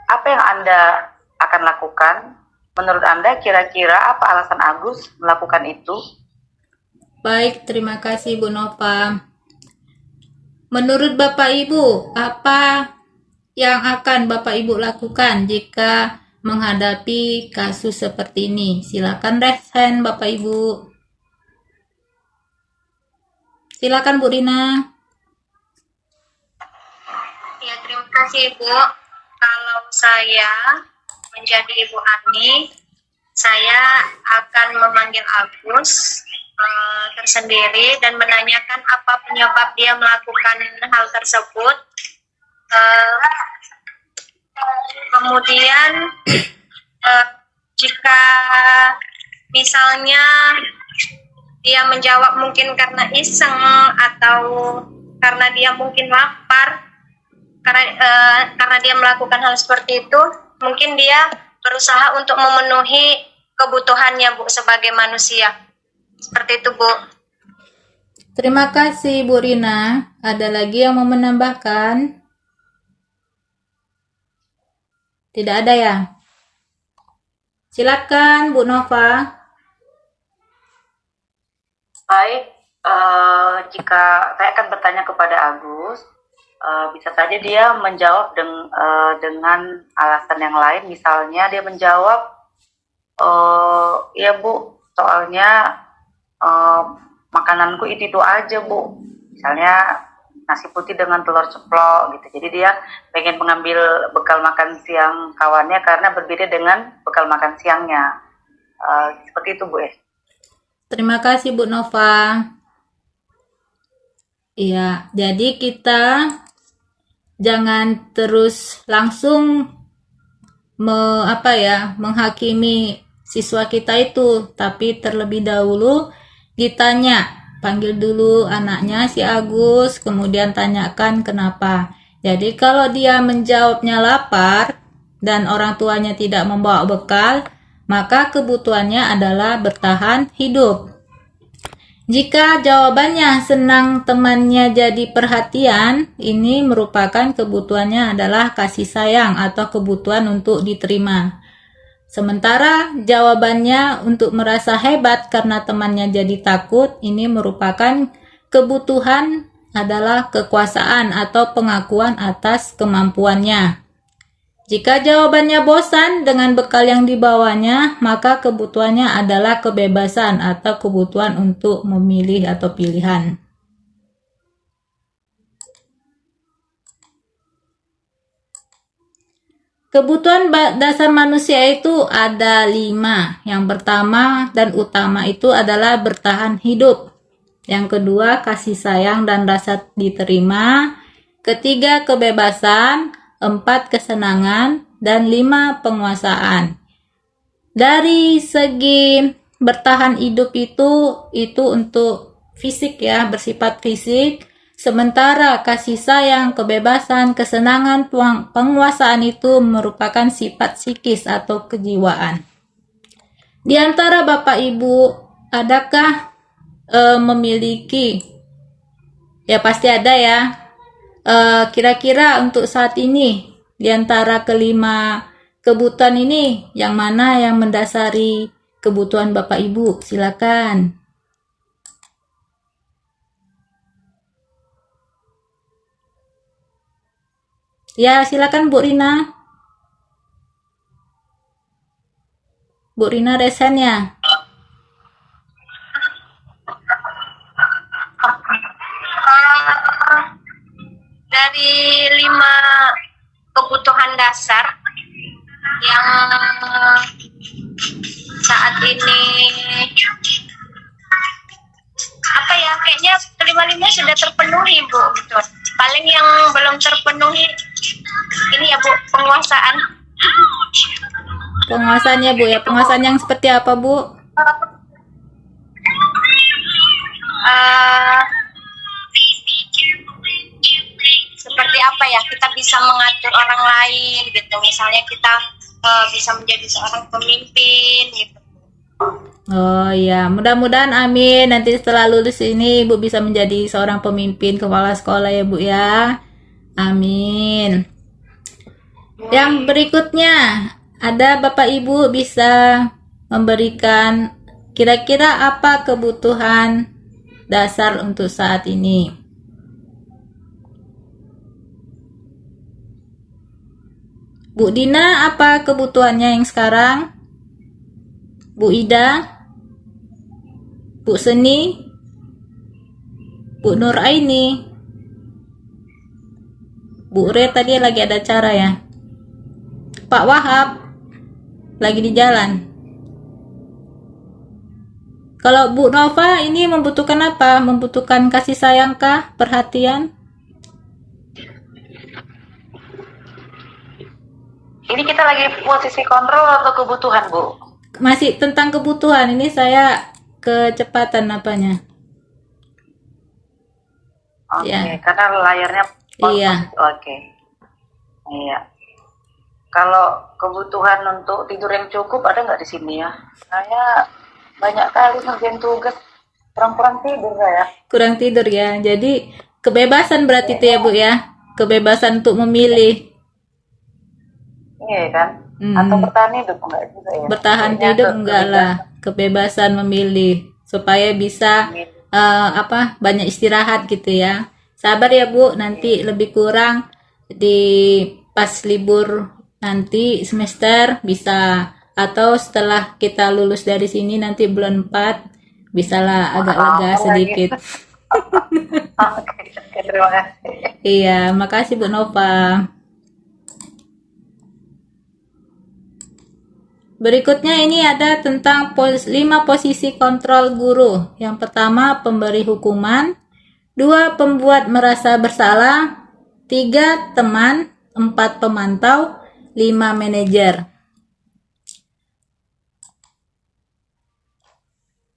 Apa yang Anda akan lakukan? Menurut Anda kira-kira apa alasan Agus melakukan itu? Baik, terima kasih Bu Nova. Menurut Bapak Ibu, apa yang akan Bapak Ibu lakukan jika menghadapi kasus seperti ini? Silakan raise hand Bapak Ibu. Silakan Bu Rina. Ya, terima kasih Ibu. Kalau saya menjadi Ibu Ani, saya akan memanggil Agus tersendiri dan menanyakan apa penyebab dia melakukan hal tersebut. Kemudian jika misalnya dia menjawab mungkin karena iseng atau karena dia mungkin lapar, karena dia melakukan hal seperti itu, mungkin dia berusaha untuk memenuhi kebutuhannya Bu sebagai manusia. Seperti itu Bu. Terima kasih Bu Rina. Ada lagi yang mau menambahkan? Tidak ada ya? Silakan Bu Nova. Baik, jika saya akan bertanya kepada Agus, bisa saja dia menjawab dengan alasan yang lain. Misalnya dia menjawab, ya Bu, soalnya makananku itu aja Bu. Misalnya nasi putih dengan telur ceplok gitu. Jadi dia pengen mengambil bekal makan siang kawannya karena berbeda dengan bekal makan siangnya. Seperti itu Bu ya. Terima kasih Bu Nova. Iya, jadi kita jangan terus langsung menghakimi siswa kita itu, tapi terlebih dahulu ditanya, panggil dulu anaknya si Agus, kemudian tanyakan kenapa. Jadi kalau dia menjawabnya lapar dan orang tuanya tidak membawa bekal, maka kebutuhannya adalah bertahan hidup. Jika jawabannya senang temannya jadi perhatian, ini merupakan kebutuhannya adalah kasih sayang atau kebutuhan untuk diterima. Sementara jawabannya untuk merasa hebat karena temannya jadi takut, ini merupakan kebutuhan adalah kekuasaan atau pengakuan atas kemampuannya. Jika jawabannya bosan dengan bekal yang dibawanya, maka kebutuhannya adalah kebebasan atau kebutuhan untuk memilih atau pilihan. Kebutuhan dasar manusia itu ada 5. Yang pertama dan utama itu adalah bertahan hidup. Yang kedua, kasih sayang dan rasa diterima. Ketiga, kebebasan. 4, kesenangan. Dan 5, penguasaan. Dari segi bertahan hidup itu untuk fisik ya, bersifat fisik. Sementara kasih sayang, kebebasan, kesenangan, penguasaan itu merupakan sifat psikis atau kejiwaan. Di antara Bapak Ibu, adakah memiliki, ya pasti ada ya, kira-kira untuk saat ini, di antara kelima kebutuhan ini, yang mana yang mendasari kebutuhan Bapak Ibu? Silakan. Ya, silakan Bu Rina. Bu Rina resen ya. Dari 5 kebutuhan dasar yang saat ini apa ya, kayaknya kelima-lima sudah terpenuhi Bu, gitu. Paling yang belum terpenuhi ini ya Bu, penguasaan. Penguasaannya Bu ya. Penguasaan yang seperti apa Bu? Seperti apa ya, kita bisa mengatur orang lain gitu, misalnya kita bisa menjadi seorang pemimpin gitu. Oh ya, mudah-mudahan amin. Nanti setelah lulus ini Ibu bisa menjadi seorang pemimpin kepala sekolah ya Bu ya. Amin. Yang berikutnya, ada Bapak Ibu bisa memberikan kira-kira apa kebutuhan dasar untuk saat ini? Bu Dina, apa kebutuhannya yang sekarang? Bu Ida, Bu Seni, Bu Nur Aini, Bu Re tadi lagi ada acara ya. Pak Wahab lagi di jalan. Kalau Bu Nova ini membutuhkan apa? Membutuhkan kasih sayang kah? Perhatian? Ini kita lagi posisi kontrol atau kebutuhan, Bu? Masih tentang kebutuhan. Ini saya kecepatan apanya? Oke, Ya. karena layarnya Iya. Oke. Iya. Kalau kebutuhan untuk tidur yang cukup ada nggak di sini ya? Saya banyak kali ngerjain tugas, kurang tidur saya. Kurang tidur ya. Jadi kebebasan berarti itu ya Bu ya. Kebebasan untuk memilih. Iya kan? Hmm. Atau bertahan hidup enggak juga ya? Bertahan Kayaknya hidup enggak lah. Kebebasan memilih supaya bisa banyak istirahat gitu ya. Sabar ya Bu, nanti lebih kurang di pas libur nanti semester bisa, atau setelah kita lulus dari sini nanti bulan 4 bisalah agak lega sedikit. Oke, terima kasih. Iya, makasih Bu Nova. Berikutnya ini ada tentang 5 posisi kontrol guru. Yang pertama, pemberi hukuman. 2, pembuat merasa bersalah. 3, teman. 4, pemantau. 5, manajer.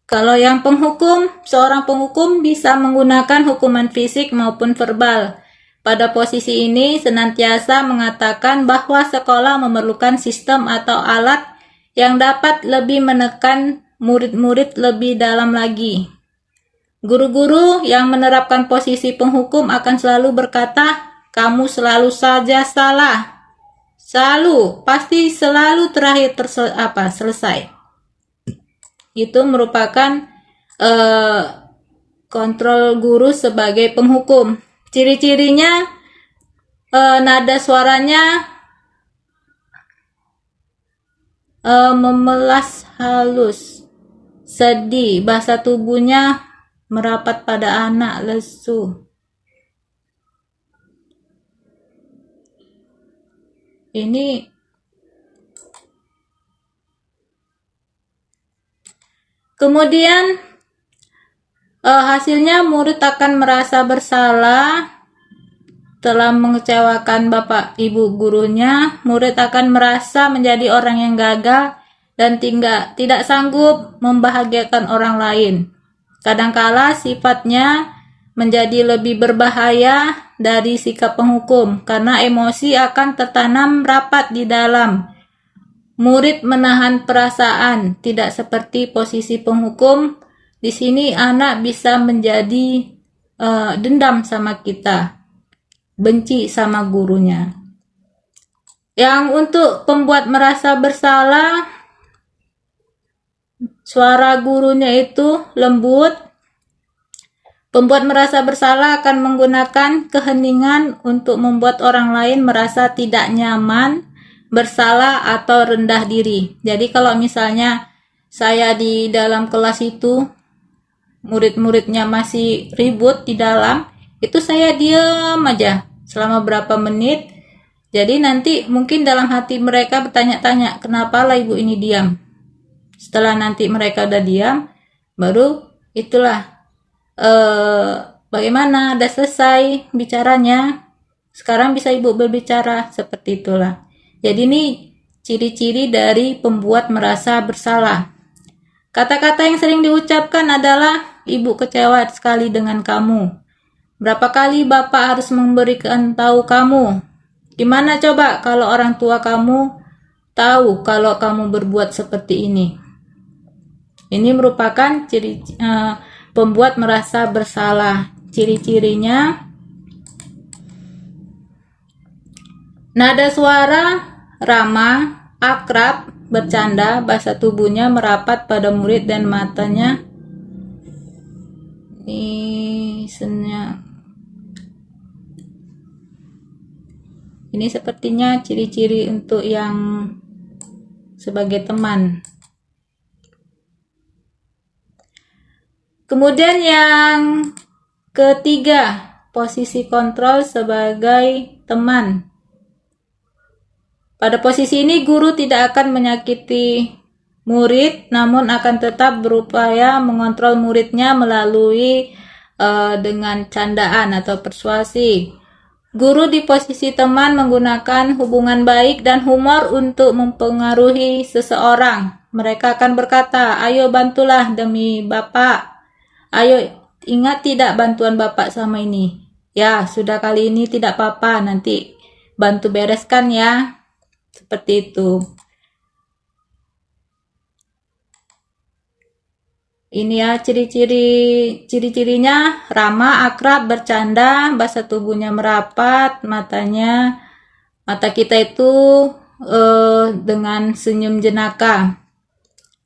Kalau yang penghukum, seorang penghukum bisa menggunakan hukuman fisik maupun verbal. Pada posisi ini senantiasa mengatakan bahwa sekolah memerlukan sistem atau alat yang dapat lebih menekan murid-murid lebih dalam lagi. Guru-guru yang menerapkan posisi penghukum akan selalu berkata, kamu selalu saja salah. Selalu, pasti selalu terakhir selesai. Itu merupakan kontrol guru sebagai penghukum. Ciri-cirinya nada suaranya memelas halus, sedih, bahasa tubuhnya merapat pada anak, lesu. Ini kemudian hasilnya murid akan merasa bersalah telah mengecewakan Bapak Ibu gurunya. Murid akan merasa menjadi orang yang gagal dan tidak sanggup membahagiakan orang lain. Kadangkala sifatnya menjadi lebih berbahaya dari sikap penghukum karena emosi akan tertanam rapat di dalam. Murid menahan perasaan, tidak seperti posisi penghukum. Di sini anak bisa menjadi dendam sama kita, benci sama gurunya. Yang untuk pembuat merasa bersalah, suara gurunya itu lembut. Pembuat merasa bersalah akan menggunakan keheningan untuk membuat orang lain merasa tidak nyaman, bersalah, atau rendah diri. Jadi kalau misalnya saya di dalam kelas itu, murid-muridnya masih ribut di dalam, itu saya diam aja selama berapa menit. Jadi nanti mungkin dalam hati mereka bertanya-tanya, kenapa lah ibu ini diam? Setelah nanti mereka udah diam, baru itulah bagaimana, udah selesai bicaranya, sekarang bisa ibu berbicara, seperti itulah. Jadi ini ciri-ciri dari pembuat merasa bersalah. Kata-kata yang sering diucapkan adalah, ibu kecewa sekali dengan kamu. Berapa kali bapak harus memberikan tahu kamu? Gimana coba kalau orang tua kamu tahu kalau kamu berbuat seperti ini? Ini merupakan ciri pembuat merasa bersalah. Ciri-cirinya, nada suara ramah, akrab, bercanda, bahasa tubuhnya merapat pada murid dan matanya. Ini sepertinya ciri-ciri untuk yang sebagai teman. Kemudian yang ketiga, posisi kontrol sebagai teman. Pada posisi ini guru tidak akan menyakiti murid, namun akan tetap berupaya mengontrol muridnya melalui dengan candaan atau persuasi. Guru di posisi teman menggunakan hubungan baik dan humor untuk mempengaruhi seseorang. Mereka akan berkata, ayo bantulah demi Bapak. Ayo, ingat tidak bantuan Bapak sama ini? Ya, sudah kali ini tidak apa-apa, nanti bantu bereskan ya. Seperti itu. Ini ya ciri-cirinya, ramah, akrab, bercanda, bahasa tubuhnya merapat, mata kita itu dengan senyum jenaka.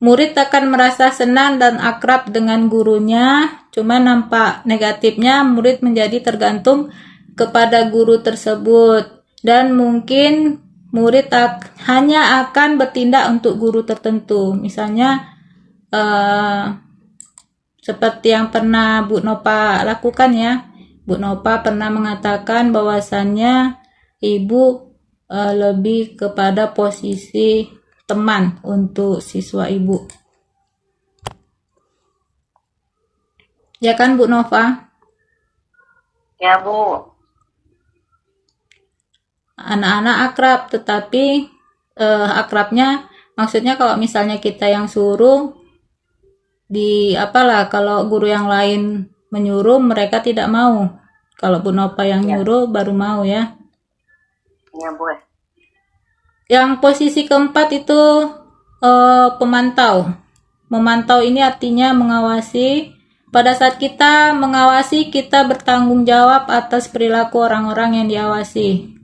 Murid akan merasa senang dan akrab dengan gurunya, cuma nampak negatifnya murid menjadi tergantung kepada guru tersebut, dan mungkin murid hanya akan bertindak untuk guru tertentu. Misalnya seperti yang pernah Bu Nopa lakukan ya. Bu Nopa pernah mengatakan bahwasannya ibu lebih kepada posisi teman untuk siswa ibu. Ya kan Bu Nova? Ya Bu. Anak-anak akrab, tetapi akrabnya maksudnya kalau misalnya kita yang suruh, kalau guru yang lain menyuruh mereka tidak mau. Kalau Bu Nova yang nyuruh baru mau ya. Iya Bu. Yang posisi keempat itu pemantau. Memantau ini artinya mengawasi. Pada saat kita mengawasi, kita bertanggung jawab atas perilaku orang-orang yang diawasi.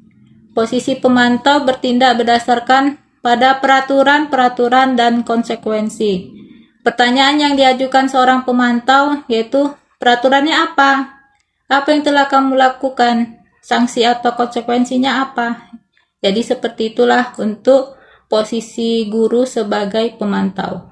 Posisi pemantau bertindak berdasarkan pada peraturan-peraturan dan konsekuensi. Pertanyaan yang diajukan seorang pemantau yaitu, peraturannya apa? Apa yang telah kamu lakukan? Sanksi atau konsekuensinya apa? Jadi seperti itulah untuk posisi guru sebagai pemantau.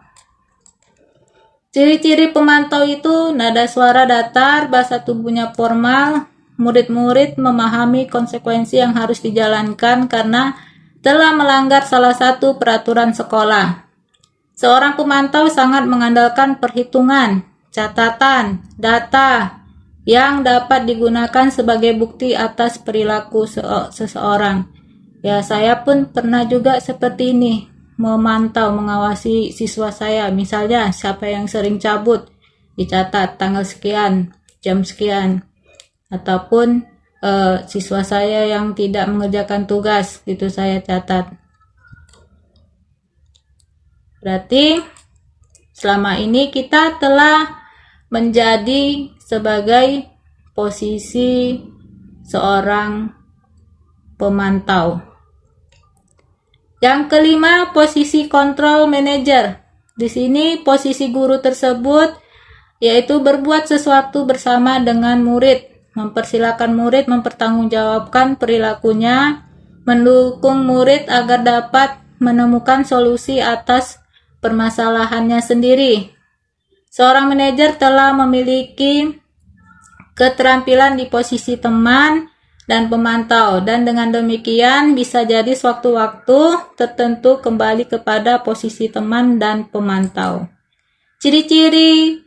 Ciri-ciri pemantau itu nada suara datar, bahasa tubuhnya formal, murid-murid memahami konsekuensi yang harus dijalankan karena telah melanggar salah satu peraturan sekolah. Seorang pemantau sangat mengandalkan perhitungan, catatan, data yang dapat digunakan sebagai bukti atas perilaku seseorang. Ya, saya pun pernah juga seperti ini, memantau, mengawasi siswa saya. Misalnya, siapa yang sering cabut, dicatat tanggal sekian. jam sekian, ataupun siswa saya yang tidak mengerjakan tugas, itu saya catat. Berarti selama ini kita telah menjadi sebagai posisi seorang pemantau. Yang kelima, posisi control manager. Di sini posisi guru tersebut yaitu berbuat sesuatu bersama dengan murid, mempersilakan murid mempertanggungjawabkan perilakunya, mendukung murid agar dapat menemukan solusi atas permasalahannya sendiri. Seorang manajer telah memiliki keterampilan di posisi teman dan pemantau, dan dengan demikian bisa jadi sewaktu-waktu tertentu kembali kepada posisi teman dan pemantau. Ciri-ciri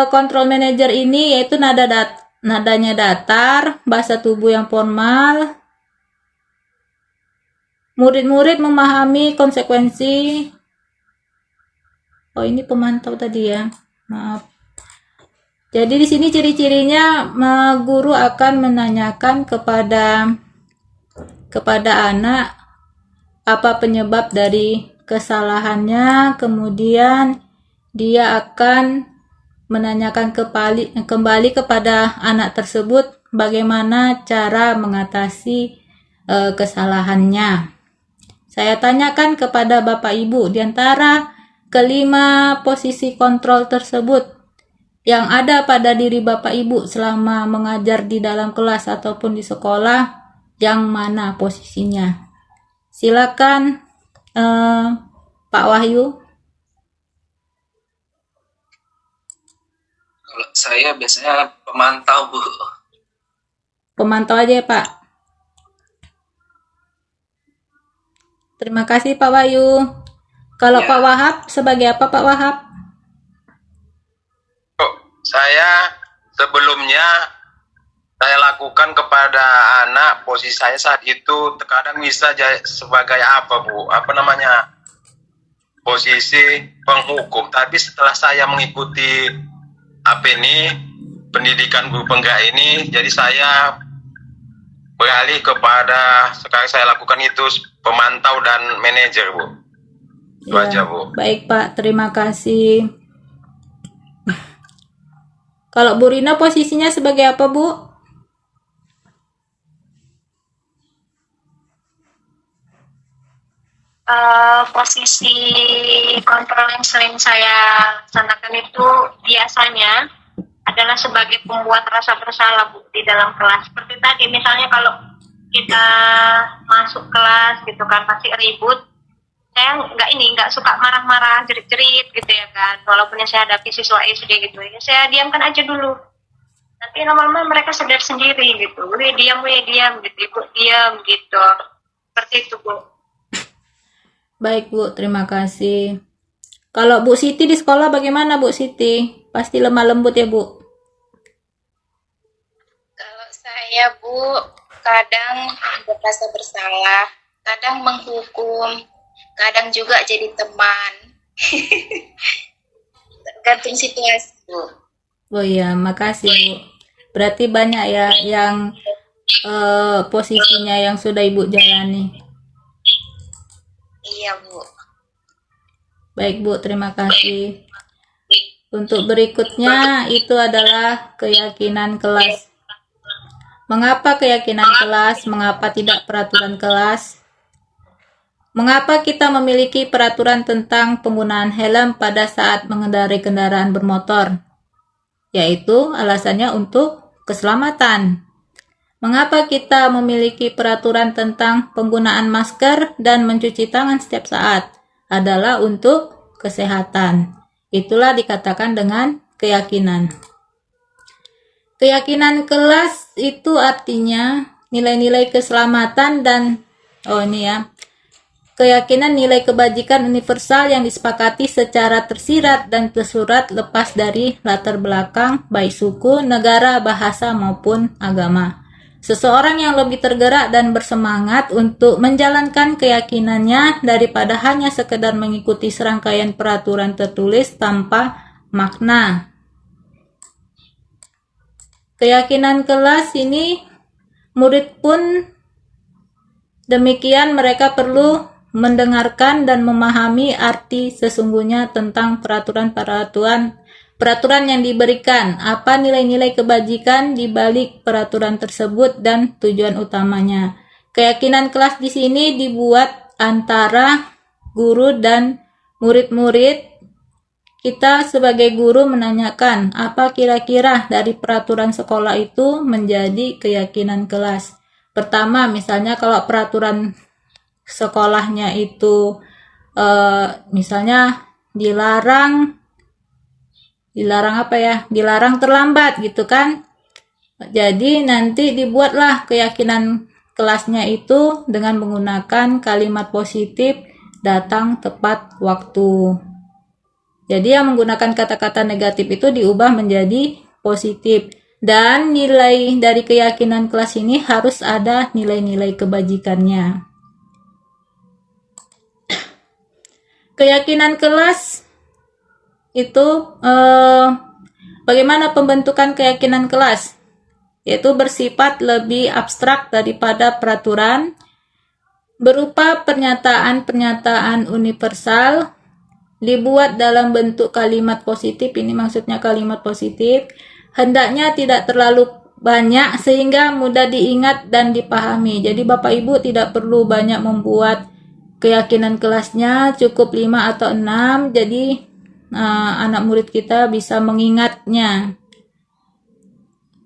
control manager ini yaitu nadanya datar, bahasa tubuh yang formal, murid-murid memahami konsekuensi. Oh, ini pemantau tadi ya, maaf. Jadi di sini ciri-cirinya guru akan menanyakan kepada anak apa penyebab dari kesalahannya, kemudian dia akan menanyakan kembali kepada anak tersebut bagaimana cara mengatasi kesalahannya. Saya tanyakan kepada Bapak Ibu, di antara kelima posisi kontrol tersebut yang ada pada diri Bapak Ibu selama mengajar di dalam kelas ataupun di sekolah, yang mana posisinya? Silakan Pak Wahyu. Kalau saya biasanya pemantau, Bu. Pemantau aja ya, Pak. Terima kasih Pak Wahyu. Kalau Ya. Pak Wahab sebagai apa, Pak Wahab? Saya sebelumnya saya lakukan kepada anak, posisi saya saat itu terkadang bisa sebagai apa, Bu? Apa namanya? Posisi penghukum. Tapi setelah saya mengikuti pendidikan guru penggerak ini, jadi saya beralih kepada sekarang saya lakukan itu pemantau dan manajer, Bu. Itu aja, Bu. Baik Pak, terima kasih. Kalau Bu Rina posisinya sebagai apa, Bu? Posisi kontrol yang sering saya laksanakan itu biasanya adalah sebagai pembuat rasa bersalah, Bu, di dalam kelas. Seperti tadi, misalnya kalau kita masuk kelas gitu kan, masih ribut, saya nggak suka marah-marah, jerit-jerit gitu ya kan. Walaupun yang saya hadapi siswa SD gitu, ya saya diamkan aja dulu. Nanti lama-lama mereka sadar sendiri gitu. Wih diam gitu, ikut diam gitu. Seperti itu, Bu. Baik Bu, terima kasih. Kalau Bu Siti di sekolah bagaimana Bu Siti? Pasti lemah lembut ya Bu? Kalau saya, Bu, kadang merasa bersalah, kadang menghukum, kadang juga jadi teman. Tergantung situasi, Bu. Oh iya, makasih Bu. Berarti banyak ya yang posisinya yang sudah Ibu jalani. Iya, Bu. Baik Bu, terima kasih. Untuk berikutnya itu adalah keyakinan kelas. Mengapa keyakinan kelas? Mengapa tidak peraturan kelas? Mengapa kita memiliki peraturan tentang penggunaan helm pada saat mengendarai kendaraan bermotor? Yaitu alasannya untuk keselamatan. Mengapa kita memiliki peraturan tentang penggunaan masker dan mencuci tangan setiap saat? Adalah untuk kesehatan. Itulah dikatakan dengan keyakinan. Keyakinan kelas itu artinya nilai-nilai keselamatan dan keyakinan nilai kebajikan universal yang disepakati secara tersirat dan tersurat lepas dari latar belakang baik suku, negara, bahasa maupun agama. Seseorang yang lebih tergerak dan bersemangat untuk menjalankan keyakinannya daripada hanya sekedar mengikuti serangkaian peraturan tertulis tanpa makna. Keyakinan kelas ini murid pun demikian, mereka perlu mendengarkan dan memahami arti sesungguhnya tentang peraturan yang diberikan, apa nilai-nilai kebajikan di balik peraturan tersebut dan tujuan utamanya. Keyakinan kelas di sini dibuat antara guru dan murid-murid. Kita sebagai guru menanyakan apa kira-kira dari peraturan sekolah itu menjadi keyakinan kelas. Pertama, misalnya kalau peraturan sekolahnya itu misalnya dilarang apa ya? Dilarang terlambat gitu kan. Jadi nanti dibuatlah keyakinan kelasnya itu dengan menggunakan kalimat positif, datang tepat waktu. Jadi yang menggunakan kata-kata negatif itu diubah menjadi positif. Dan nilai dari keyakinan kelas ini harus ada nilai-nilai kebajikannya. Keyakinan kelas itu bagaimana pembentukan keyakinan kelas? Yaitu bersifat lebih abstrak daripada peraturan, berupa pernyataan-pernyataan universal, dibuat dalam bentuk kalimat positif. Ini maksudnya kalimat positif, hendaknya tidak terlalu banyak sehingga mudah diingat dan dipahami. Jadi Bapak Ibu tidak perlu banyak membuat keyakinan kelasnya, cukup 5 atau 6, jadi anak murid kita bisa mengingatnya.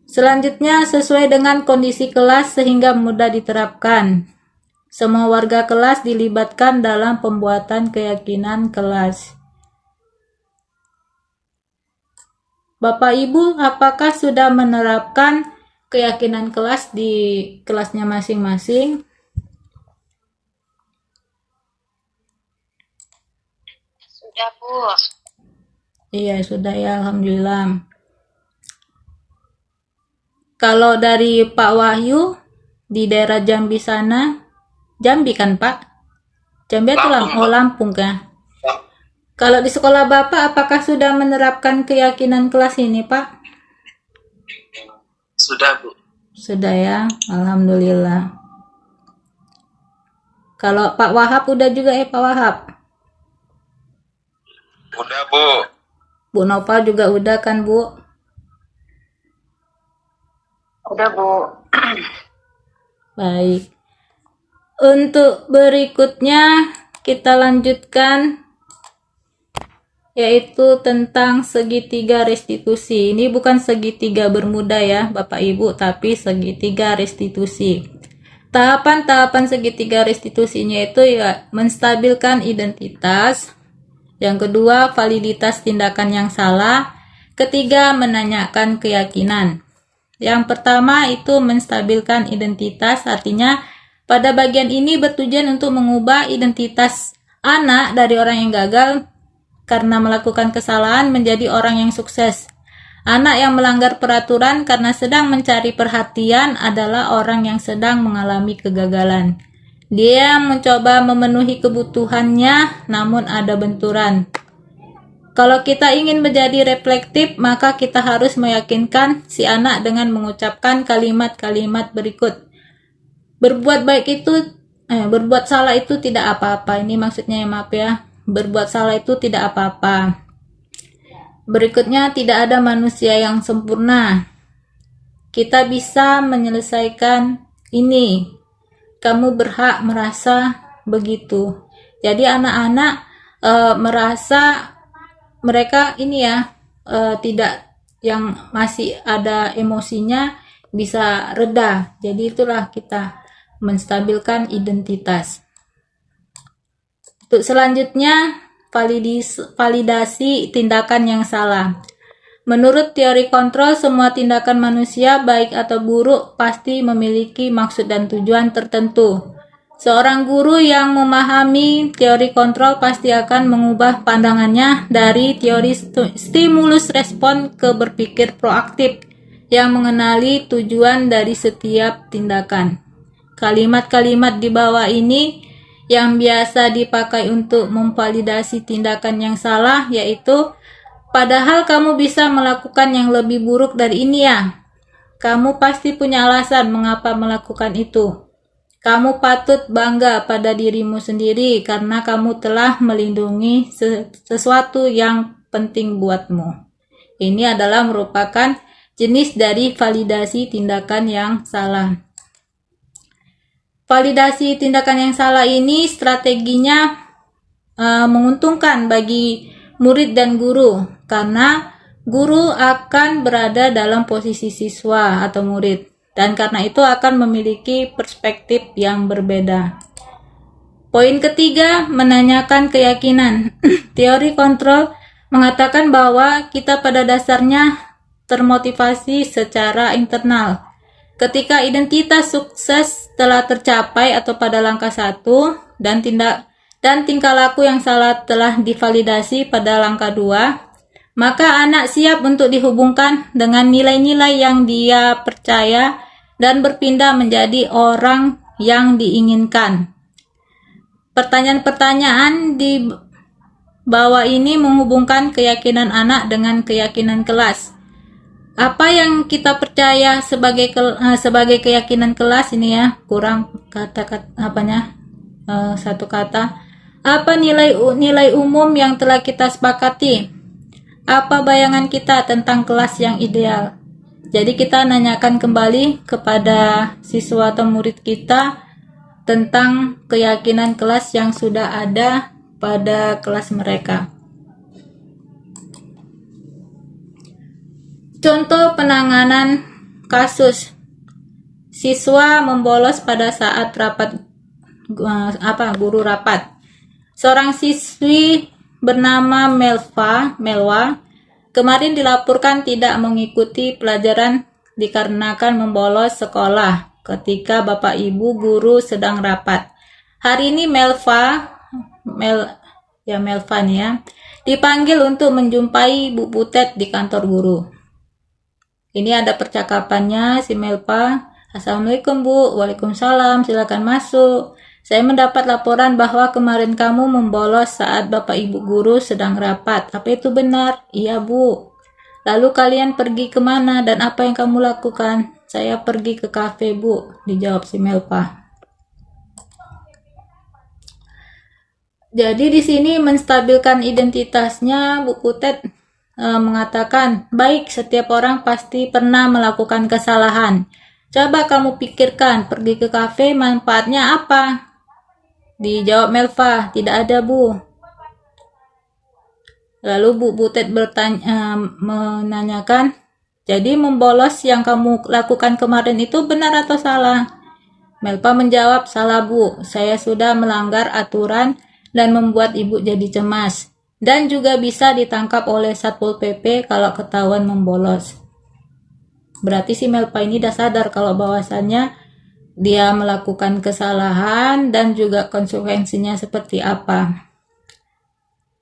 Selanjutnya, sesuai dengan kondisi kelas sehingga mudah diterapkan. Semua warga kelas dilibatkan dalam pembuatan keyakinan kelas. Bapak Ibu, apakah sudah menerapkan keyakinan kelas di kelasnya masing-masing? Sudah, Bu. Iya, sudah ya, alhamdulillah. Kalau dari Pak Wahyu di daerah Jambi sana, Jambi kan Pak? Jambi atau Lampung kah? Kalau di sekolah Bapak, apakah sudah menerapkan keyakinan kelas ini Pak? Sudah, Bu. Sudah ya, alhamdulillah. Kalau Pak Wahab udah juga ya Pak Wahab? Udah, Bu. Bu Nopal juga udah kan Bu? Udah, Bu. Baik. Untuk berikutnya kita lanjutkan, yaitu tentang segitiga restitusi. Ini bukan segitiga bermuda ya Bapak Ibu, tapi segitiga restitusi. Tahapan-tahapan segitiga restitusinya itu ya menstabilkan identitas. Yang kedua, validitas tindakan yang salah. Ketiga, menanyakan keyakinan. Yang pertama itu menstabilkan identitas, artinya pada bagian ini bertujuan untuk mengubah identitas anak dari orang yang gagal karena melakukan kesalahan menjadi orang yang sukses. Anak yang melanggar peraturan karena sedang mencari perhatian adalah orang yang sedang mengalami kegagalan. Dia mencoba memenuhi kebutuhannya, namun ada benturan. Kalau kita ingin menjadi reflektif, maka kita harus meyakinkan si anak dengan mengucapkan kalimat-kalimat berikut. Berbuat salah itu tidak apa-apa. Ini maksudnya ya, maaf ya. Berbuat salah itu tidak apa-apa. Berikutnya, tidak ada manusia yang sempurna. Kita bisa menyelesaikan ini. Kamu berhak merasa begitu. Jadi anak-anak merasa mereka ini ya tidak, yang masih ada emosinya bisa reda. Jadi itulah kita menstabilkan identitas. Untuk selanjutnya, validasi tindakan yang salah. Menurut teori kontrol, semua tindakan manusia baik atau buruk pasti memiliki maksud dan tujuan tertentu. Seorang guru yang memahami teori kontrol pasti akan mengubah pandangannya dari teori stimulus respon ke berpikir proaktif yang mengenali tujuan dari setiap tindakan. Kalimat-kalimat di bawah ini yang biasa dipakai untuk memvalidasi tindakan yang salah, yaitu padahal kamu bisa melakukan yang lebih buruk dari ini ya. Kamu pasti punya alasan mengapa melakukan itu. Kamu patut bangga pada dirimu sendiri karena kamu telah melindungi sesuatu yang penting buatmu. Ini adalah merupakan jenis dari validasi tindakan yang salah. Validasi tindakan yang salah ini strateginya menguntungkan bagi murid dan guru karena guru akan berada dalam posisi siswa atau murid dan karena itu akan memiliki perspektif yang berbeda. Poin ketiga, menanyakan keyakinan. Teori kontrol mengatakan bahwa kita pada dasarnya termotivasi secara internal. Ketika identitas sukses telah tercapai atau pada langkah 1 dan tingkah laku yang salah telah divalidasi pada langkah 2, maka anak siap untuk dihubungkan dengan nilai-nilai yang dia percaya dan berpindah menjadi orang yang diinginkan. Pertanyaan-pertanyaan di bawah ini menghubungkan keyakinan anak dengan keyakinan kelas. Apa yang kita percaya sebagai keyakinan kelas ini ya, kurang kata-kata satu kata. Apa nilai umum yang telah kita sepakati? Apa bayangan kita tentang kelas yang ideal? Jadi kita nanyakan kembali kepada siswa atau murid kita tentang keyakinan kelas yang sudah ada pada kelas mereka. Contoh penanganan kasus. Siswa membolos pada saat guru rapat. Seorang siswi bernama Melwa kemarin dilaporkan tidak mengikuti pelajaran dikarenakan membolos sekolah ketika Bapak Ibu guru sedang rapat. Hari ini Melva dipanggil untuk menjumpai Bu Butet di kantor guru. Ini ada percakapannya si Melva. Assalamualaikum Bu. Waalaikumsalam, silakan masuk. Saya mendapat laporan bahwa kemarin kamu membolos saat Bapak Ibu guru sedang rapat. Apa itu benar? Iya Bu. Lalu kalian pergi kemana dan apa yang kamu lakukan? Saya pergi ke kafe Bu, dijawab si Melva. Jadi di sini menstabilkan identitasnya, Bu Butet mengatakan, baik, setiap orang pasti pernah melakukan kesalahan. Coba kamu pikirkan, pergi ke kafe manfaatnya apa? Dijawab Melva, tidak ada Bu. Lalu Bu Butet menanyakan, jadi membolos yang kamu lakukan kemarin itu benar atau salah? Melva menjawab, salah Bu. Saya sudah melanggar aturan dan membuat Ibu jadi cemas. Dan juga bisa ditangkap oleh Satpol PP kalau ketahuan membolos. Berarti si Melva ini dah sadar kalau bahwasannya dia melakukan kesalahan dan juga konsekuensinya seperti apa.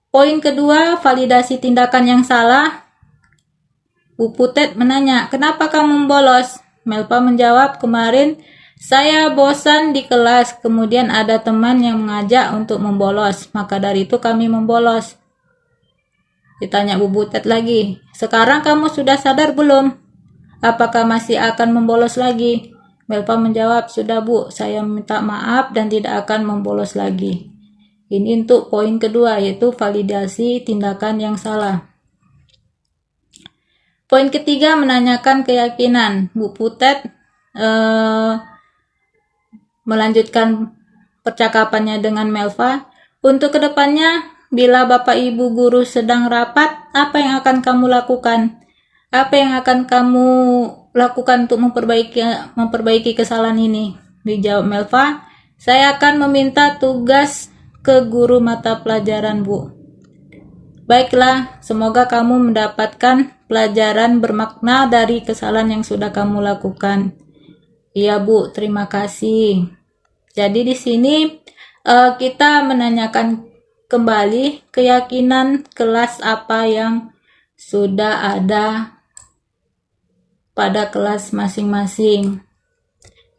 Poin kedua, validasi tindakan yang salah. Bu Butet menanya, kenapa kamu membolos? Melva menjawab, kemarin saya bosan di kelas, kemudian ada teman yang mengajak untuk membolos, maka dari itu kami membolos. Ditanya Bu Butet lagi, sekarang kamu sudah sadar belum? Apakah masih akan membolos lagi? Melva menjawab, sudah Bu, saya minta maaf dan tidak akan membolos lagi. Ini untuk poin kedua, yaitu validasi tindakan yang salah. Poin ketiga, menanyakan keyakinan. Bu Butet melanjutkan percakapannya dengan Melva. Untuk kedepannya, bila Bapak Ibu guru sedang rapat, apa yang akan kamu lakukan? Apa yang akan kamu lakukan untuk memperbaiki kesalahan ini? Dijawab Melva, saya akan meminta tugas ke guru mata pelajaran Bu. Baiklah, semoga kamu mendapatkan pelajaran bermakna dari kesalahan yang sudah kamu lakukan. Iya Bu, terima kasih. Jadi di sini kita menanyakan kembali keyakinan kelas apa yang sudah ada pada kelas masing-masing.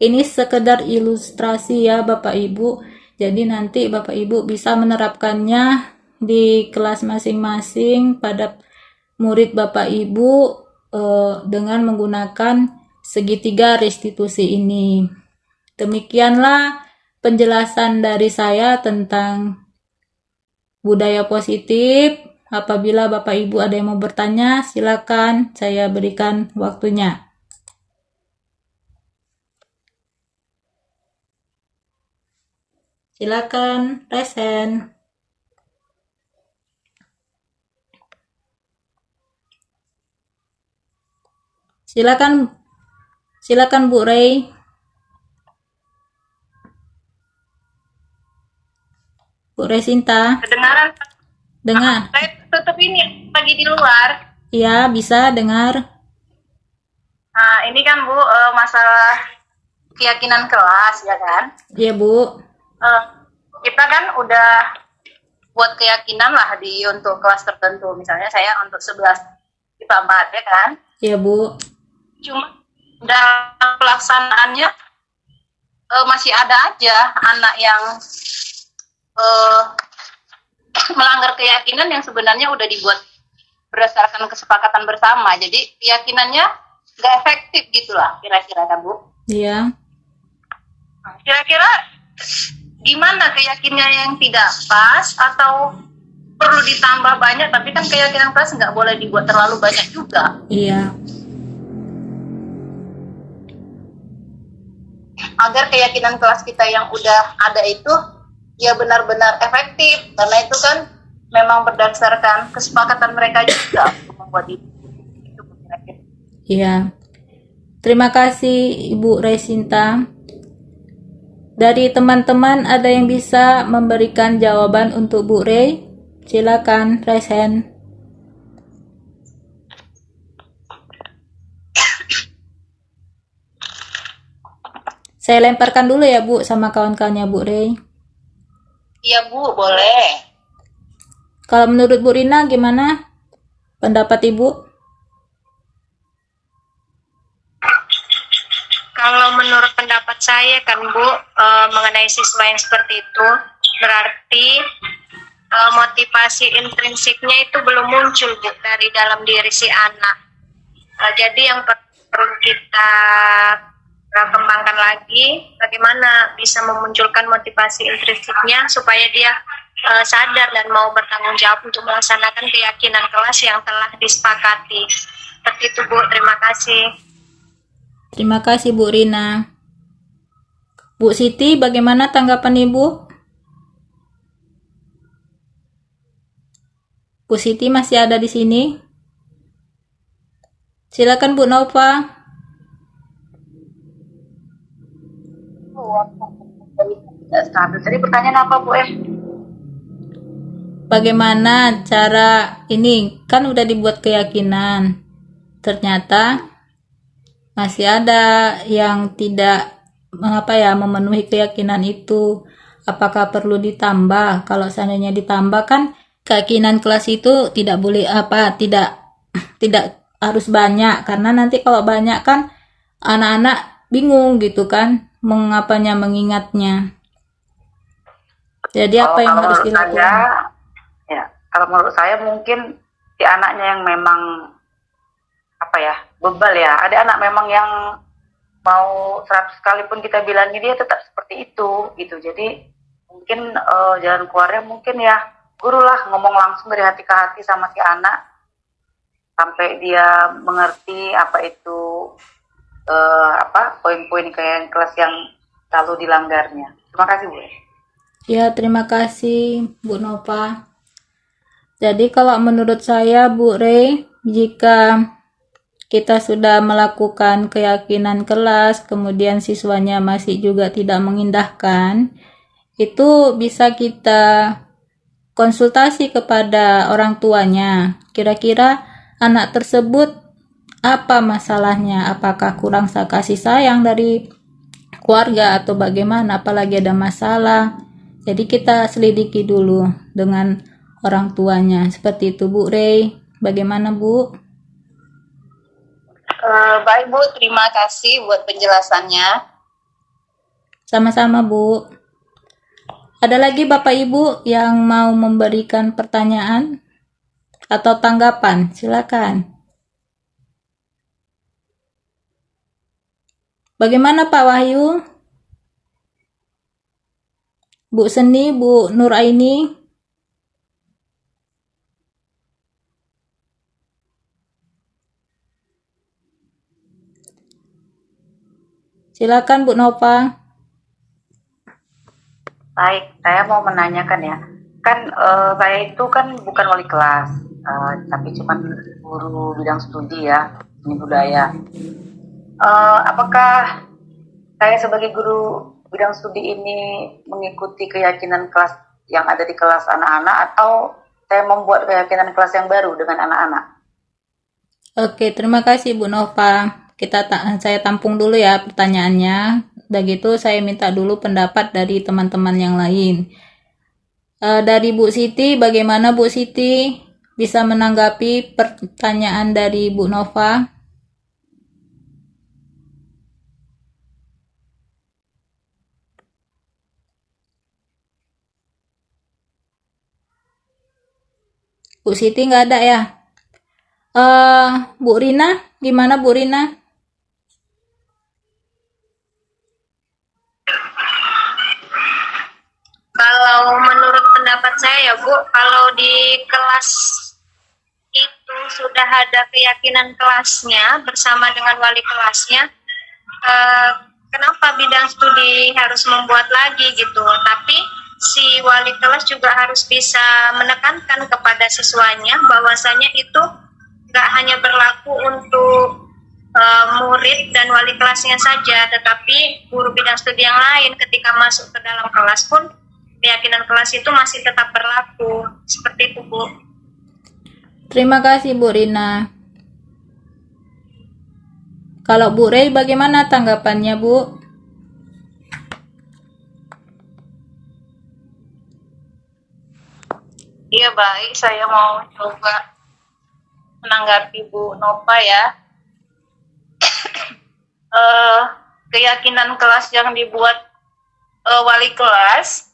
Ini sekedar ilustrasi ya Bapak Ibu. Jadi nanti Bapak Ibu bisa menerapkannya di kelas masing-masing pada murid Bapak Ibu dengan menggunakan segitiga restitusi ini. Demikianlah penjelasan dari saya tentang budaya positif. Apabila Bapak Ibu ada yang mau bertanya, silakan saya berikan waktunya. Silakan, Resen. Silakan Bu Rey. Bu Resinta, Kedengaran? dengar? Saya tutup ini lagi di luar. Iya, bisa dengar. Nah, ini kan Bu, masalah keyakinan kelas ya kan? Iya, Bu. Kita kan udah buat keyakinan lah untuk kelas tertentu. Misalnya saya untuk 11 IPA 4 ya kan? Iya, Bu. Cuma dalam pelaksanaannya masih ada aja anak yang melanggar keyakinan yang sebenarnya udah dibuat berdasarkan kesepakatan bersama. Jadi keyakinannya nggak efektif gitulah kira-kira kan Bu. Iya. Kira-kira gimana keyakinannya yang tidak pas atau perlu ditambah banyak, tapi kan keyakinan kelas nggak boleh dibuat terlalu banyak juga. Iya. Agar keyakinan kelas kita yang udah ada itu ya benar-benar efektif, karena itu kan memang berdasarkan kesepakatan mereka juga untuk membuat itu. Iya. Terima kasih Ibu Resinta. Dari teman-teman ada yang bisa memberikan jawaban untuk Bu Rey? Silakan, raise hand. Saya lemparkan dulu ya Bu sama kawan-kawannya Bu Rey. Iya Bu, boleh. Kalau menurut Bu Rina gimana pendapat Ibu? Kalau menurut pendapat saya kan Bu, mengenai siswa yang seperti itu, berarti motivasi intrinsiknya itu belum muncul Bu dari dalam diri si anak. Jadi yang perlu kita kembangkan lagi, bagaimana bisa memunculkan motivasi intrinsiknya supaya dia sadar dan mau bertanggung jawab untuk melaksanakan keyakinan kelas yang telah disepakati. Seperti itu Bu, terima kasih. Terima kasih Bu Rina. Bu Siti, bagaimana tanggapan Ibu? Bu Siti masih ada di sini? Silakan Bu Nova. Tadi pertanyaan apa Bu? Bagaimana cara ini? Kan udah dibuat keyakinan. Ternyata masih ada yang tidak memenuhi keyakinan itu. Apakah perlu ditambah? Kalau seandainya ditambah kan keyakinan kelas itu tidak boleh tidak harus banyak, karena nanti kalau banyak kan anak-anak bingung gitu kan mengingatnya. Jadi apa yang harus dilakukan? Kalau menurut saya mungkin si anaknya yang memang bebal ya. Ada anak memang yang mau 100 kali pun kita bilangi dia tetap seperti itu gitu. Jadi mungkin jalan keluarnya mungkin ya guru lah ngomong langsung dari hati ke hati sama si anak sampai dia mengerti apa itu poin-poin kayak kelas yang selalu dilanggarnya. Terima kasih Bu. Ya, terima kasih Bu Nova. Jadi kalau menurut saya Bu Rey, jika kita sudah melakukan keyakinan kelas, kemudian siswanya masih juga tidak mengindahkan, itu bisa kita konsultasi kepada orang tuanya. Kira-kira anak tersebut apa masalahnya? Apakah kurang kasih sayang dari keluarga atau bagaimana? Apalagi ada masalah. Jadi kita selidiki dulu dengan orang tuanya. Seperti itu Bu Rey. Bagaimana Bu? Baik Bu, terima kasih buat penjelasannya. Sama-sama Bu. Ada lagi Bapak Ibu yang mau memberikan pertanyaan atau tanggapan? Silakan. Bagaimana Pak Wahyu? Bu Seni, Bu Nuraini? Silakan Bu Nova. Baik, saya mau menanyakan ya. Kan saya itu kan bukan wali kelas, tapi cuma guru bidang studi ya, seni budaya. Apakah saya sebagai guru bidang studi ini mengikuti keyakinan kelas yang ada di kelas anak-anak, atau saya membuat keyakinan kelas yang baru dengan anak-anak? Oke, terima kasih Bu Nova. Saya tampung dulu ya pertanyaannya. Udah gitu saya minta dulu pendapat dari teman-teman yang lain. Dari Bu Siti, bagaimana Bu Siti bisa menanggapi pertanyaan dari Bu Nova? Bu Siti nggak ada ya? Bu Rina, gimana Bu Rina? Kalau menurut pendapat saya ya Bu, kalau di kelas itu sudah ada keyakinan kelasnya bersama dengan wali kelasnya, kenapa bidang studi harus membuat lagi gitu? Tapi si wali kelas juga harus bisa menekankan kepada siswanya bahwasanya itu nggak hanya berlaku untuk murid dan wali kelasnya saja, tetapi guru bidang studi yang lain ketika masuk ke dalam kelas pun keyakinan kelas itu masih tetap berlaku. Seperti itu Bu. Terima kasih Bu Rina. Kalau Bu Rey bagaimana tanggapannya Bu? Iya baik, saya mau coba menanggapi Bu Nova ya. Keyakinan kelas yang dibuat wali kelas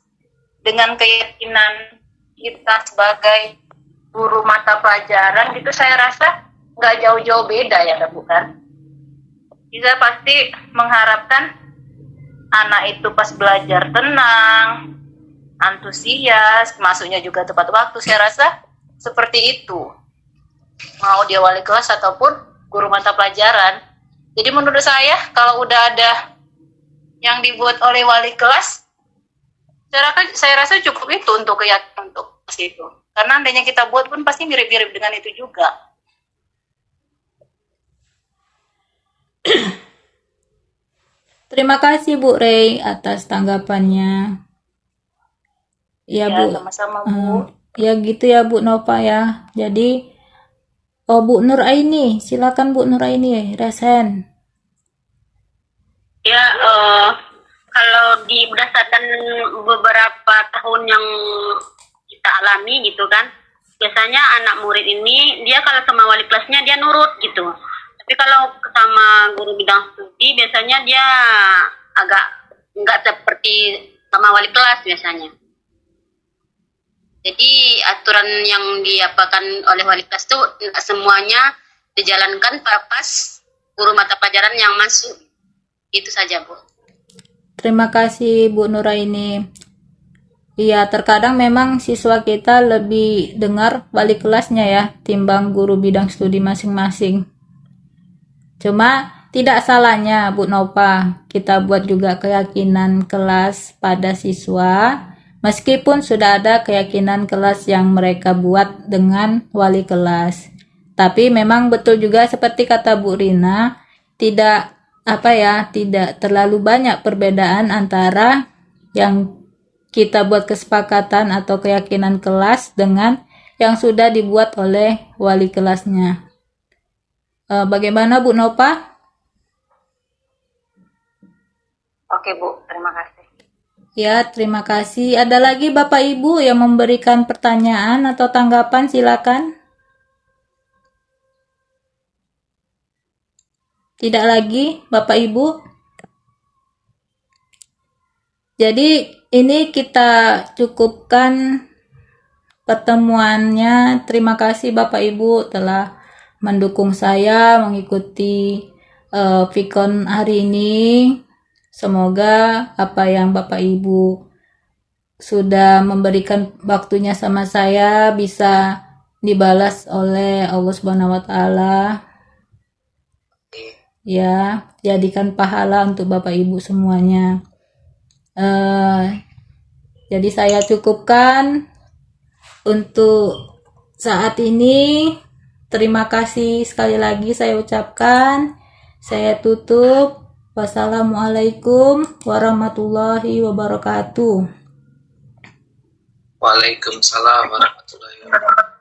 dengan keyakinan kita sebagai guru mata pelajaran itu saya rasa nggak jauh-jauh beda ya bukan? Kita pasti mengharapkan anak itu pas belajar tenang, antusias, masuknya juga tepat waktu. Saya rasa seperti itu, mau dia wali kelas ataupun guru mata pelajaran. Jadi menurut saya kalau udah ada yang dibuat oleh wali kelas, saya rasa cukup itu untuk keyakinan untuk itu. Karena andainya kita buat pun pasti mirip-mirip dengan itu juga. Terima kasih Bu Rey atas tanggapannya. Ya Bu. Sama-sama Bu. Ya gitu ya Bu Nova ya. Jadi Bu Nuraini, silakan Bu Nuraini, resen. Ya, kalau berdasarkan beberapa tahun yang kita alami gitu kan, biasanya anak murid ini dia kalau sama wali kelasnya dia nurut gitu, tapi kalau sama guru bidang studi biasanya dia agak nggak seperti sama wali kelas biasanya. Jadi aturan yang diapakan oleh wali kelas itu nggak semuanya dijalankan pas guru mata pelajaran yang masuk. Itu saja Bu. Terima kasih Bu Nuraini. Iya, terkadang memang siswa kita lebih dengar wali kelasnya ya, timbang guru bidang studi masing-masing. Cuma tidak salahnya Bu Nova, kita buat juga keyakinan kelas pada siswa, meskipun sudah ada keyakinan kelas yang mereka buat dengan wali kelas. Tapi memang betul juga seperti kata Bu Rina, tidak terlalu banyak perbedaan antara yang kita buat kesepakatan atau keyakinan kelas dengan yang sudah dibuat oleh wali kelasnya. Bagaimana Bu Nova? Oke Bu, terima kasih. Ya, terima kasih. Ada lagi Bapak Ibu yang memberikan pertanyaan atau tanggapan, silakan. Tidak lagi Bapak Ibu. Jadi ini kita cukupkan pertemuannya. Terima kasih Bapak Ibu telah mendukung saya mengikuti Vikon hari ini. Semoga apa yang Bapak Ibu sudah memberikan waktunya sama saya bisa dibalas oleh Allah Subhanahu wa taala. Ya, jadikan pahala untuk Bapak Ibu semuanya. Jadi saya cukupkan untuk saat ini. Terima kasih sekali lagi saya ucapkan. Saya tutup. Wassalamualaikum warahmatullahi wabarakatuh. Waalaikumsalam warahmatullahi wabarakatuh.